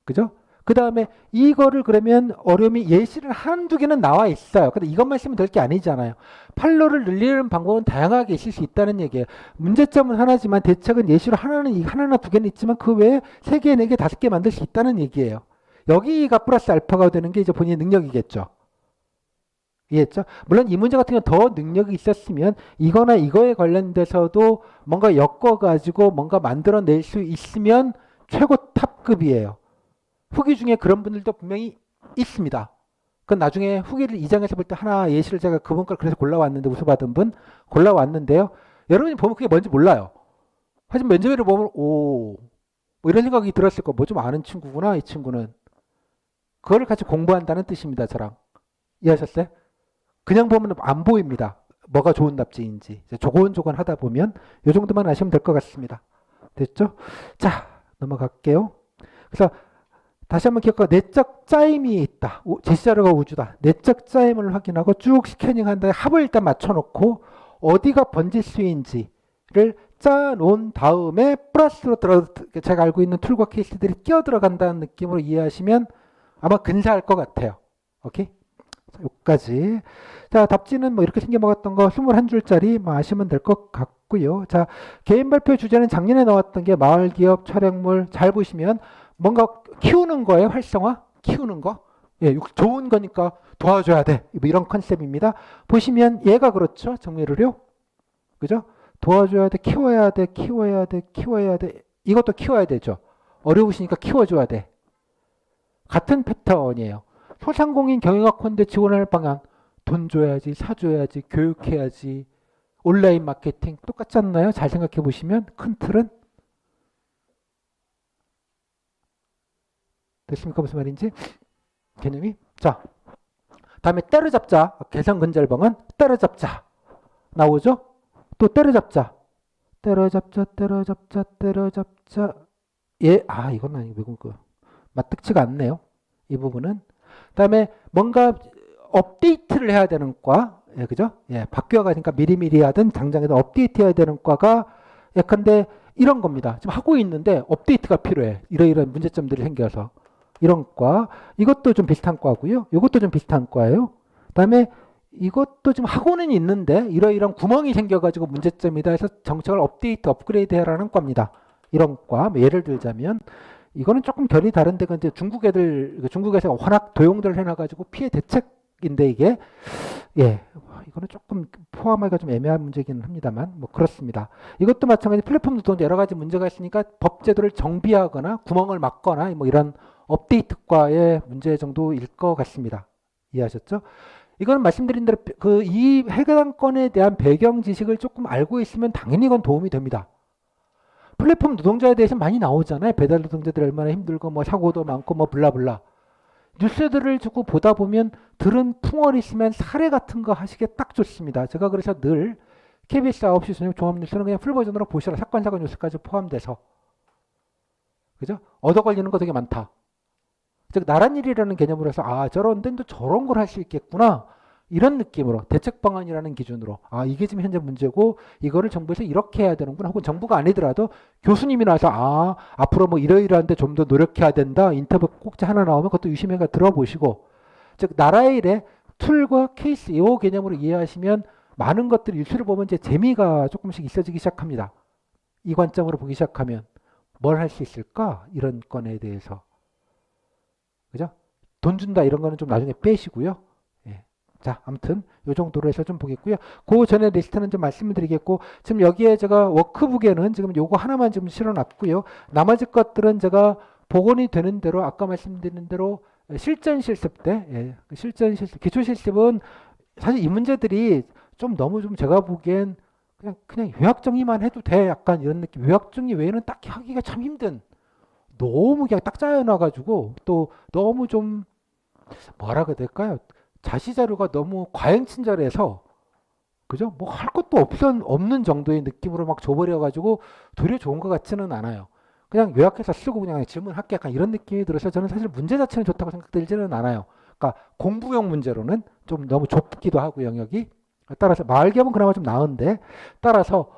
그죠? 그 다음에 이거를 그러면 어려움이 예시를 한두 개는 나와 있어요. 근데 이것만 쓰면 될 게 아니잖아요. 판로를 늘리는 방법은 다양하게 있을 수 있다는 얘기예요. 문제점은 하나지만 대책은 예시로 하나나 두 개는 있지만 그 외에 세 개, 네 개, 다섯 개 만들 수 있다는 얘기예요. 여기가 플러스 알파가 되는 게 이제 본인의 능력이겠죠. 이해했죠? 물론 이 문제 같은 경우는 더 능력이 있었으면 이거나 이거에 관련돼서도 뭔가 엮어가지고 뭔가 만들어낼 수 있으면 최고 탑급이에요. 후기 중에 그런 분들도 분명히 있습니다. 그건 나중에 후기를 2장에서 볼 때 하나 예시를 제가 그분 걸 그래서 골라왔는데 우수 받은 분 골라왔는데요. 여러분이 보면 그게 뭔지 몰라요. 하지만 면접을 보면 뭐 이런 생각이 들었을 거. 뭐 좀 아는 친구구나 이 친구는. 그거를 같이 공부한다는 뜻입니다. 저랑. 이해하셨어요? 그냥 보면 안 보입니다. 뭐가 좋은 답지인지. 조곤조곤 하다 보면 이 정도만 아시면 될 것 같습니다. 됐죠? 자, 넘어갈게요. 그래서 다시 한번 기억하고 내적 짜임이 있다. 제시자료가 우주다. 내적 짜임을 확인하고 쭉 스캐닝한 다음에 합을 일단 맞춰놓고 어디가 번지 수인지를 짜놓은 다음에 플러스로 제가 알고 있는 툴과 케이스들이 끼어 들어간다는 느낌으로 이해하시면 아마 근사할 것 같아요. 오케이? 여기까지. 자, 답지는 뭐 이렇게 생겨먹었던 거 21줄짜리 뭐 아시면 될 것 같고요. 자, 개인 발표 주제는 작년에 나왔던 게 마을 기업 촬영물 잘 보시면 뭔가 키우는 거예요. 활성화? 키우는 거? 예, 좋은 거니까 도와줘야 돼. 뭐 이런 컨셉입니다. 보시면 얘가 그렇죠. 정리를요. 그죠? 도와줘야 돼. 키워야 돼. 키워야 돼. 키워야 돼. 이것도 키워야 되죠. 어려우시니까 키워줘야 돼. 같은 패턴이에요. 소상공인 경영학원대 지원할 방향. 돈 줘야지, 사줘야지, 교육해야지, 온라인 마케팅 똑같지 않나요? 잘 생각해 보시면 큰 틀은 됐습니까? 무슨 말인지 개념이. 자, 다음에 때려잡자. 개성 근절 방안 때려잡자 나오죠? 또 때려잡자. 때려잡자. 예, 이건 아니고 그 맞득치가 않네요. 이 부분은. 다음에 뭔가 업데이트를 해야 되는 과, 예, 그죠? 예, 바뀌어가니까 미리미리 하든 당장에도 업데이트 해야 되는 과가 약간데 이런 겁니다. 지금 하고 있는데 업데이트가 필요해. 이러이러한 문제점들이 생겨서. 이런 과. 이것도 좀 비슷한 과고요. 이것도 좀 비슷한 과예요. 그다음에 이것도 좀 하고는 있는데 이러이러한 구멍이 생겨가지고 문제점이다 해서 정책을 업데이트, 업그레이드 해라는 과입니다. 이런 과. 예를 들자면 이거는 조금 결이 다른데 근데 중국에서 워낙 도용들을 해놔가지고 피해 대책인데 이게 예 이거는 조금 포함하기가 좀 애매한 문제이기는 합니다만 뭐 그렇습니다. 이것도 마찬가지 플랫폼도 또 여러 가지 문제가 있으니까 법제도를 정비하거나 구멍을 막거나 뭐 이런 업데이트과의 문제 정도일 것 같습니다. 이해하셨죠? 이건 말씀드린 대로 그 이 해당 건에 대한 배경 지식을 조금 알고 있으면 당연히 이건 도움이 됩니다. 플랫폼 노동자에 대해서 많이 나오잖아요. 배달 노동자들 얼마나 힘들고 뭐 사고도 많고 뭐 블라블라. 뉴스들을 자꾸 보다 보면 들은 풍월이 있으면 사례 같은 거 하시기에 딱 좋습니다. 제가 그래서 늘 KBS 9시 저녁 종합뉴스는 그냥 풀버전으로 보시라. 사건 사고 뉴스까지 포함돼서. 그죠? 얻어 걸리는 거 되게 많다. 즉 나란 일이라는 개념으로 해서 아 저런 데도 저런 걸 할 수 있겠구나. 이런 느낌으로 대책 방안이라는 기준으로 아 이게 지금 현재 문제고 이거를 정부에서 이렇게 해야 되는구나. 혹은 정부가 아니더라도 교수님이 나와서 아 앞으로 뭐 이러이러한데 좀 더 노력해야 된다. 인터뷰 꼭지 하나 나오면 그것도 유심해가 들어보시고 즉 나라의 일에 툴과 케이스 이 개념으로 이해하시면 많은 것들이 뉴스를 보면 이제 재미가 조금씩 있어지기 시작합니다. 이 관점으로 보기 시작하면 뭘 할 수 있을까? 이런 건에 대해서. 그죠? 돈 준다 이런 거는 좀 나중에 빼시고요. 예. 자, 아무튼 요 정도로 해서 좀 보겠고요. 그 전에 리스트는 좀 말씀을 드리겠고 지금 여기에 제가 워크북에는 지금 요거 하나만 지금 실어놨고요. 나머지 것들은 제가 복원이 되는 대로 아까 말씀드린 대로 실전 실습 때 예. 실전 실습 기초 실습은 사실 이 문제들이 좀 너무 좀 제가 보기엔 그냥 요약 정리만 해도 돼 약간 이런 느낌. 요약 정리 외에는 딱히 하기가 참 힘든 너무 그냥 딱 짜여놔가지고 또 너무 좀 뭐라 그래야 될까요? 자시자료가 너무 과잉친절해서 그죠? 뭐 할 것도 없는 정도의 느낌으로 막 줘버려가지고 도리어 좋은 것 같지는 않아요. 그냥 요약해서 쓰고 그냥 질문할게 약간 이런 느낌이 들어서 저는 사실 문제 자체는 좋다고 생각들지는 않아요. 그러니까 공부용 문제로는 좀 너무 좁기도 하고 영역이 따라서 마을겸은 그나마 좀 나은데 따라서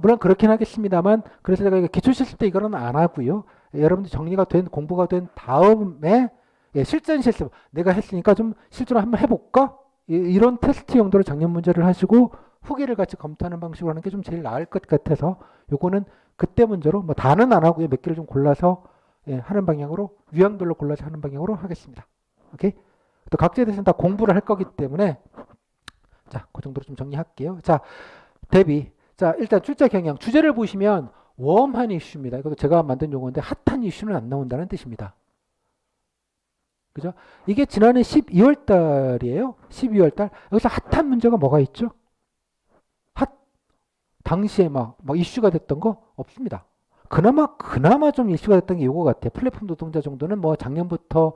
물론 그렇긴 하겠습니다만 그래서 제가 이거 기초 실습 때 이거는 안 하고요. 여러분들 정리가 된 공부가 된 다음에 예, 실전 실습 내가 했으니까 좀 실제로 한번 해볼까? 이런 테스트 용도로 작년 문제를 하시고 후기를 같이 검토하는 방식으로 하는 게 좀 제일 나을 것 같아서 요거는 그때 문제로 뭐 다는 안 하고요. 몇 개를 좀 골라서 예, 하는 방향으로 유형별로 골라서 하는 방향으로 하겠습니다. 오케이? 또 각자에 대해서는 다 공부를 할 거기 때문에 자, 그 정도로 좀 정리할게요. 자, 대비. 자, 일단 출제 경향. 주제를 보시면 웜한 이슈입니다. 이것도 제가 만든 용어인데 핫한 이슈는 안 나온다는 뜻입니다. 그죠? 이게 지난해 12월 달이에요. 12월 달. 여기서 핫한 문제가 뭐가 있죠? 당시에 막 이슈가 됐던 거 없습니다. 그나마 좀 이슈가 됐던 게 이거 같아요. 플랫폼 노동자 정도는 뭐 작년부터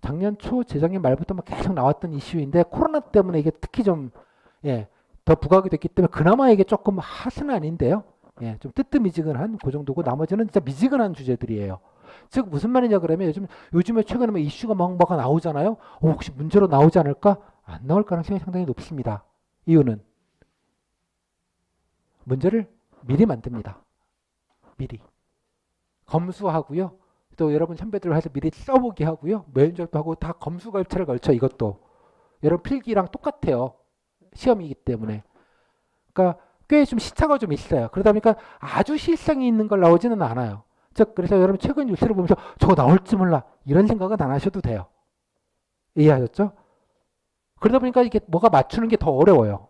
작년 초, 재작년 말부터 막 계속 나왔던 이슈인데 코로나 때문에 이게 특히 좀 예, 더 부각이 됐기 때문에 그나마 이게 조금 핫은 아닌데요. 예, 좀 뜨뜻미지근한 그 정도고 나머지는 진짜 미지근한 주제들이에요. 즉 무슨 말이냐 그러면 요즘에 최근에 뭐 이슈가 뭐가 나오잖아요. 혹시 문제로 나오지 않을까? 안 나올 가능성이 상당히 높습니다. 이유는 문제를 미리 만듭니다. 미리 검수하고요. 또 여러분 선배들 해서 미리 써보게 하고요. 면접도 하고 다 검수 절차를 걸쳐 이것도. 여러분 필기랑 똑같아요. 시험이기 때문에. 그러니까 꽤 좀 시차가 좀 있어요. 그러다 보니까 아주 실상이 있는 걸 나오지는 않아요. 즉 그래서 여러분 최근 뉴스를 보면서 저거 나올지 몰라 이런 생각은 안 하셔도 돼요. 이해하셨죠? 그러다 보니까 이게 뭐가 맞추는 게 더 어려워요.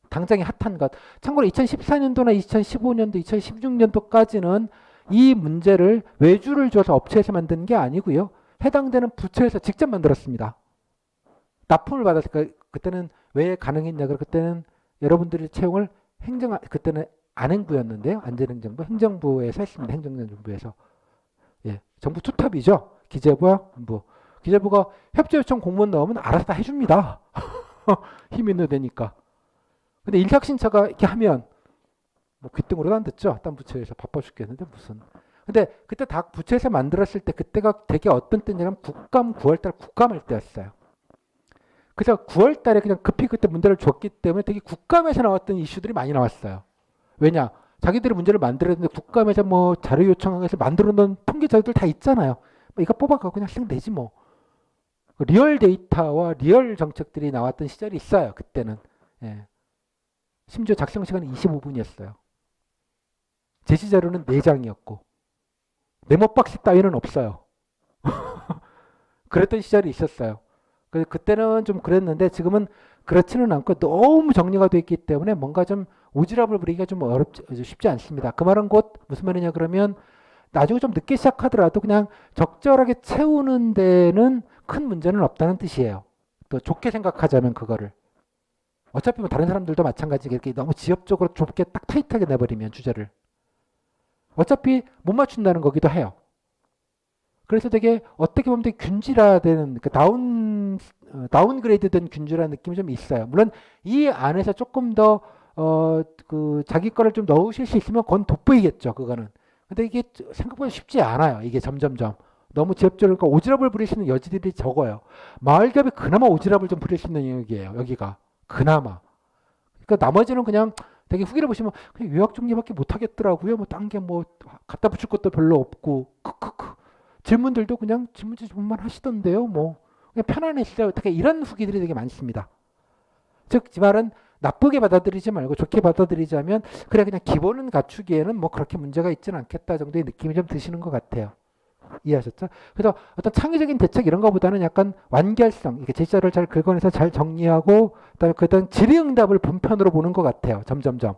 당장의 핫한 것. 참고로 2014년도나 2015년도, 2016년도까지는 이 문제를 외주를 줘서 업체에서 만든 게 아니고요. 해당되는 부처에서 직접 만들었습니다. 납품을 받았을까? 그때는 왜 가능했냐? 그때는 여러분들이 채용을 그때는 안행부였는데요. 안전행정부, 행정부에서 했습니다. 행정정부에서. 예, 정부 투탑이죠. 기재부와 본부. 기재부가 협조 요청 공문 넣으면 알아서 다 해줍니다. 힘이 있는 되니까. 근데 일혁신처가 이렇게 하면 뭐 귀등으로도 안 듣죠. 딴 부처에서 바빠 죽겠는데 무슨. 근데 그때 다 부처에서 만들었을 때 그때가 되게 어떤 때냐면 국감 9월달 국감할 때였어요. 그래서 9월달에 그냥 급히 그때 문제를 줬기 때문에 되게 국감에서 나왔던 이슈들이 많이 나왔어요. 왜냐? 자기들이 문제를 만들었는데 국감에서 뭐 자료 요청해서 만들어 놓은 통계 자료들 다 있잖아요. 뭐 이거 뽑아가고 그냥 쓰면 되지 뭐. 리얼 데이터와 리얼 정책들이 나왔던 시절이 있어요. 그때는. 예. 심지어 작성 시간은 25분이었어요. 제시 자료는 4장이었고 메모박스 따위는 없어요. 그랬던 시절이 있었어요. 그때는 좀 그랬는데 지금은 그렇지는 않고 너무 정리가 되어 있기 때문에 뭔가 좀 오지랖을 부리기가 좀 쉽지 않습니다. 그 말은 곧 무슨 말이냐 그러면 나중에 좀 늦게 시작하더라도 그냥 적절하게 채우는 데는 큰 문제는 없다는 뜻이에요. 또 좋게 생각하자면 그거를 어차피 뭐 다른 사람들도 마찬가지 이렇게 너무 지엽적으로 좁게 딱 타이트하게 내버리면 주제를 어차피 못 맞춘다는 거기도 해요. 그래서 되게 어떻게 보면 되게 균질화되는 그 다운그레이드된 균질한 느낌이 좀 있어요. 물론 이 안에서 조금 더 그 자기 거를 좀 넣으실 수 있으면 그건 돋보이겠죠. 그거는. 근데 이게 생각보다 쉽지 않아요. 이게 점점점. 너무 지엽적으로 그러니까 오지랖을 부릴 수 있는 여지들이 적어요. 마을겹이 그나마 오지랖을 좀 부릴 수 있는 영역이에요. 여기가. 그나마. 그러니까 나머지는 그냥 되게 후기를 보시면 그냥 요약 정리밖에 못 하겠더라고요. 뭐 딴 게 뭐 갖다 붙일 것도 별로 없고 크크크. 질문들도 그냥 질문만 하시던데요. 뭐 그냥 편안했어요. 어떻게 이런 후기들이 되게 많습니다. 즉, 이 말은 나쁘게 받아들이지 말고 좋게 받아들이자면 그래 그냥 기본은 갖추기에는 뭐 그렇게 문제가 있지는 않겠다 정도의 느낌이 좀 드시는 것 같아요. 이해하셨죠? 그래서 어떤 창의적인 대책 이런 거보다는 약간 완결성, 이게 제시자를 잘 긁어내서 잘 정리하고 그다음에 그다음 질의응답을 본편으로 보는 것 같아요. 점점점.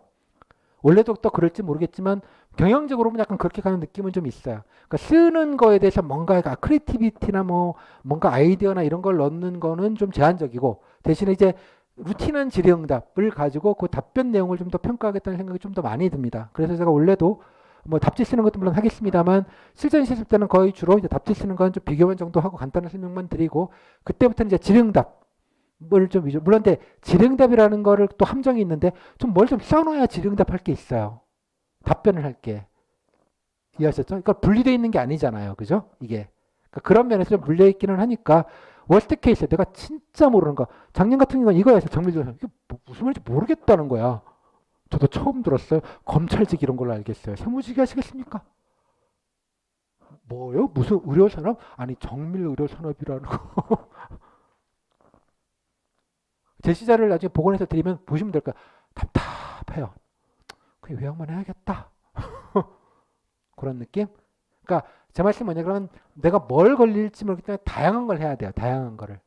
원래도 또 그럴지 모르겠지만 경영적으로는 약간 그렇게 가는 느낌은 좀 있어요. 그러니까 쓰는 거에 대해서 뭔가 크리에이티비티나 뭐 뭔가 아이디어나 이런 걸 넣는 거는 좀 제한적이고 대신에 이제 루틴한 질의응답을 가지고 그 답변 내용을 좀 더 평가하겠다는 생각이 좀 더 많이 듭니다. 그래서 제가 원래도 뭐 답지 쓰는 것도 물론 하겠습니다만 실전 실습 때는 거의 주로 이제 답지 쓰는 건 좀 비교만 정도 하고 간단한 설명만 드리고 그때부터는 이제 질의응답을 좀 위주. 물론 근데 질의응답이라는 거를 또 함정이 있는데 좀 뭘 좀 써놔야 질의응답 할 게 있어요. 답변을 할 게. 이해하셨죠? 그러니까 분리되어 있는 게 아니잖아요. 그죠? 이게. 그러니까 그런 면에서 좀 물려 있기는 하니까 워스트 케이스 내가 진짜 모르는 거. 작년 같은 경우는 이거에서 정밀조사 이게 무슨 말인지 모르겠다는 거야. 저도 처음 들었어요. 검찰직 이런 걸로 알겠어요. 세무직이 하시겠습니까? 뭐요? 무슨 의료산업? 아니 정밀 의료산업이라는 거. 제시자를 나중에 복원해서 드리면 보시면 될까요? 답답해요. 그냥 요약만 해야겠다. 그런 느낌? 그러니까 제 말씀이 뭐냐 그러면 내가 뭘 걸릴지 모르기 때문에 다양한 걸 해야 돼요. 다양한 거를.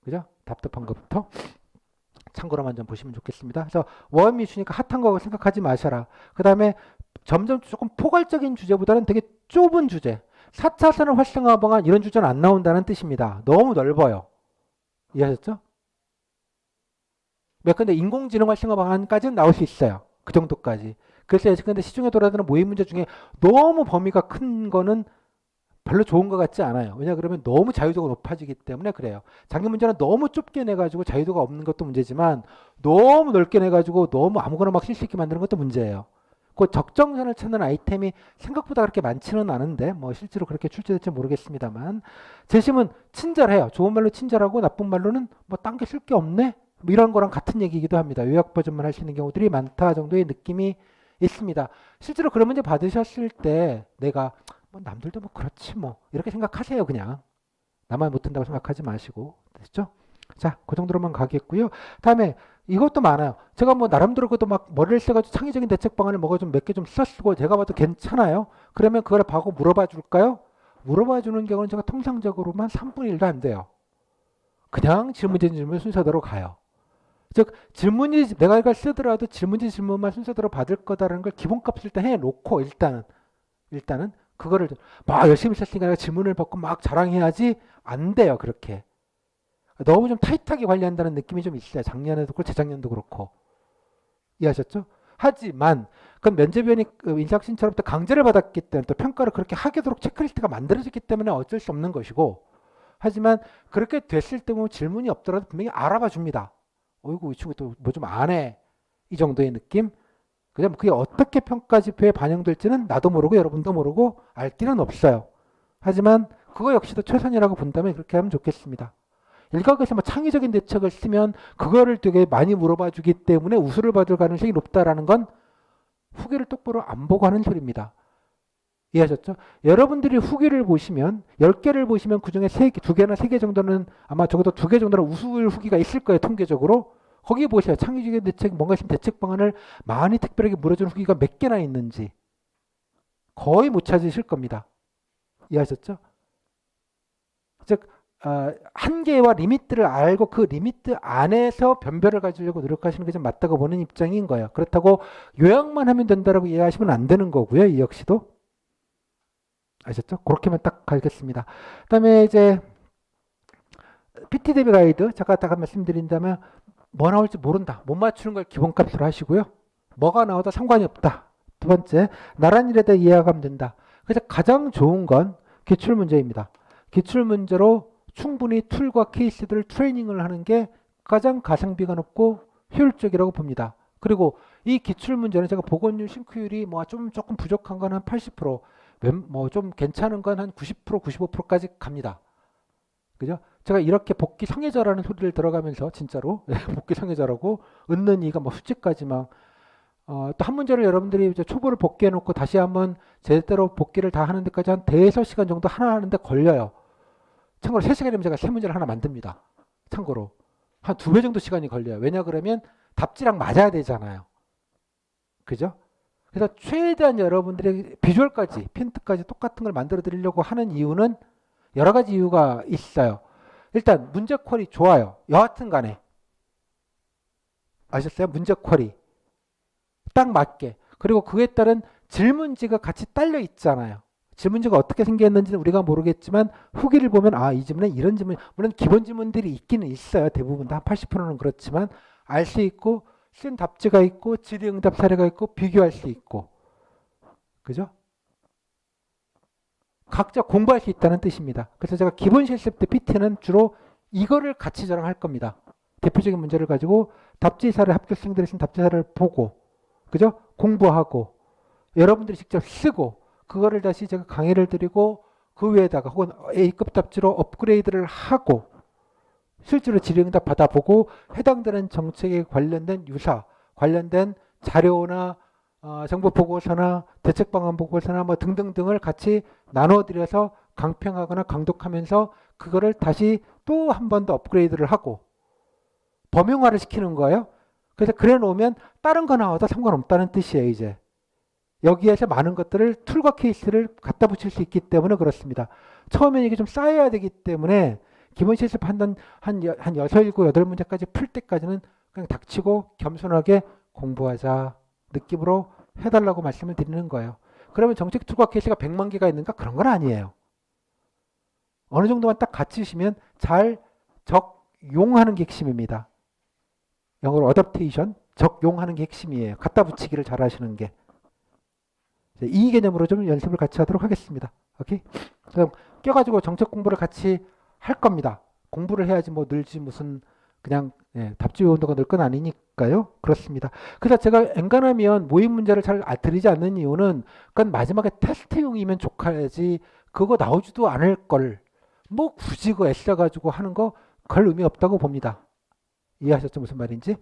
그죠? 답답한 것부터. 참고로만 좀 보시면 좋겠습니다. 그래서 웜 이슈니까 핫한 거 생각하지 마셔라. 그 다음에 점점 조금 포괄적인 주제보다는 되게 좁은 주제. 4차 산업 활성화 방안 이런 주제는 안 나온다는 뜻입니다. 너무 넓어요. 이해하셨죠? 근데 인공지능 활성화 방안까지는 나올 수 있어요. 그 정도까지. 그래서 근데 시중에 돌아다니는 모의 문제 중에 너무 범위가 큰 거는 별로 좋은 것 같지 않아요. 왜냐 그러면 너무 자유도가 높아지기 때문에 그래요. 작년 문제는 너무 좁게 내가지고 자유도가 없는 것도 문제지만 너무 넓게 내가지고 너무 아무거나 막 쓸 수 있게 만드는 것도 문제예요. 그 적정선을 찾는 아이템이 생각보다 그렇게 많지는 않은데 뭐 실제로 그렇게 출제될지 모르겠습니다만 재심은 친절해요. 좋은 말로 친절하고 나쁜 말로는 뭐 딴 게 쓸 게 없네? 뭐 이런 거랑 같은 얘기이기도 합니다. 요약 버전만 하시는 경우들이 많다 정도의 느낌이 있습니다. 실제로 그런 문제 받으셨을 때 내가 뭐 남들도 뭐 그렇지 뭐 이렇게 생각하세요. 그냥 나만 못한다고 생각하지 마시고 됐죠? 자, 그 정도로만 가겠고요. 다음에 이것도 많아요. 제가 뭐 나름대로 그것도 막 머리를 써가지고 창의적인 대책 방안을 뭐가 좀 몇 개 좀 써쓰고 제가 봐도 괜찮아요. 그러면 그걸 보고 물어봐 줄까요? 물어봐 주는 경우는 제가 통상적으로만 3분의 1도 안 돼요. 그냥 질문 순서대로 가요. 즉 질문지 내가 이걸 쓰더라도 질문지 질문만 순서대로 받을 거다라는 걸 기본값을 일단 해놓고 일단은 그거를 막 열심히 썼으니까 내가 질문을 받고 막 자랑해야지 안 돼요. 그렇게 너무 좀 타이트하게 관리한다는 느낌이 좀 있어요. 작년에도 그렇고 재작년도 그렇고 이해하셨죠? 하지만 그건 면접위원이 인사혁신처럼부터 강제를 받았기 때문에 또 평가를 그렇게 하게도록 체크리스트가 만들어졌기 때문에 어쩔 수 없는 것이고 하지만 그렇게 됐을 때 보면 질문이 없더라도 분명히 알아봐 줍니다. 어이구 이 친구 또 뭐 좀 안 해. 이 정도의 느낌. 그다음 그게 어떻게 평가 지표에 반영될지는 나도 모르고 여러분도 모르고 알 길은 없어요. 하지만 그거 역시도 최선이라고 본다면 그렇게 하면 좋겠습니다. 일각에서 뭐 창의적인 대책을 쓰면 그거를 되게 많이 물어봐 주기 때문에 우수를 받을 가능성이 높다라는 건 후기를 똑바로 안 보고 하는 소리입니다. 이해하셨죠? 여러분들이 후기를 보시면 10개를 보시면 그중에 2개나 3개 정도는 아마 적어도 2개 정도는 우수일 후기가 있을 거예요. 통계적으로. 거기 보세요. 창의적인 대책, 뭔가 있으면 대책 방안을 많이 특별하게 물어주는 후기가 몇 개나 있는지 거의 못 찾으실 겁니다. 이해하셨죠? 즉 한계와 리미트를 알고 그 리미트 안에서 변별을 가지려고 노력하시는 게 좀 맞다고 보는 입장인 거예요. 그렇다고 요약만 하면 된다라고 이해하시면 안 되는 거고요. 이 역시도. 아셨죠? 그렇게만 딱 가겠습니다. 그다음에 이제 PT 대비 가이드 잠깐 말씀드린다면 뭐 나올지 모른다. 못 맞추는 걸 기본값으로 하시고요. 뭐가 나와도 상관이 없다. 두 번째, 나란 일에 대해 이해하면 된다. 그래서 가장 좋은 건 기출문제입니다. 기출문제로 충분히 툴과 케이스들을 트레이닝을 하는 게 가장 가성비가 높고 효율적이라고 봅니다. 그리고 이 기출문제는 제가 복원율, 싱크율이 뭐 조금 부족한 건 한 80%, 뭐 좀 괜찮은 건 한 90%, 95%까지 갑니다. 그죠? 제가 이렇게 복귀 성애자라는 소리를 들어가면서 진짜로 복귀 성애자라고 얻는 이가 뭐 수치까지 막 또 한 문제를 여러분들이 이제 초보를 복귀해 놓고 다시 한번 제대로 복귀를 다 하는 데까지 한 대여섯 시간 정도 하나 하는데 걸려요. 참고로 3시간이면 제가 세 문제를 하나 만듭니다. 참고로 한 2배 정도 시간이 걸려요. 왜냐 그러면 답지랑 맞아야 되잖아요. 그죠? 그래서 최대한 여러분들의 비주얼까지 핀트까지 똑같은 걸 만들어 드리려고 하는 이유는 여러 가지 이유가 있어요. 일단 문제 퀄이 좋아요. 여하튼 간에 아셨어요? 문제 퀄이 딱 맞게. 그리고 그에 따른 질문지가 같이 딸려 있잖아요. 질문지가 어떻게 생겼는지는 우리가 모르겠지만 후기를 보면 이 질문에 이런 질문, 물론 기본 질문들이 있기는 있어요. 대부분 다 80%는 그렇지만 알 수 있고 쓴 답지가 있고 질의응답 사례가 있고 비교할 수 있고 그죠? 각자 공부할 수 있다는 뜻입니다. 그래서 제가 기본 실습 때 PT는 주로 이거를 같이 저랑 할 겁니다. 대표적인 문제를 가지고 답지사를 합격생들이 쓴 답지사를 보고 그죠? 공부하고 여러분들이 직접 쓰고 그거를 다시 제가 강의를 드리고 그 위에다가 혹은 A급 답지로 업그레이드를 하고 실제로 질의응답 받아보고 해당되는 정책에 관련된 유사, 관련된 자료나 정부 보고서나 대책 방안 보고서나 뭐 등등등을 같이 나눠드려서 강평하거나 강독하면서 그거를 다시 또 한 번 더 업그레이드를 하고 범용화를 시키는 거예요. 그래서 그래 놓으면 다른 거 나와도 상관없다는 뜻이에요. 이제 여기에서 많은 것들을 툴과 케이스를 갖다 붙일 수 있기 때문에 그렇습니다. 처음에 이게 좀 쌓여야 되기 때문에 기본 실습 한 6, 7, 8문제까지 풀 때까지는 그냥 닥치고 겸손하게 공부하자 느낌으로 해달라고 말씀을 드리는 거예요. 그러면 정책 툴과 케이스가 100만 개가 있는가? 그런 건 아니에요. 어느 정도만 딱 갖추시면 잘 적용하는 게 핵심입니다. 영어로 어댑테이션, 적용하는 게 핵심이에요. 갖다 붙이기를 잘 하시는 게. 이 개념으로 좀 연습을 같이 하도록 하겠습니다. 오케이? 그럼 껴가지고 정책 공부를 같이 할 겁니다. 공부를 해야지 뭐 늘지 무슨 그냥 답지 외운다고 늘 건 아니니까요. 그렇습니다. 그래서 제가 엔간하면 모의 문제를 잘 드리지 않는 이유는 그건 마지막에 테스트용이면 좋아야지 그거 나오지도 않을 걸 뭐 굳이 그 애써가지고 하는 거 별 의미 없다고 봅니다. 이해하셨죠? 무슨 말인지?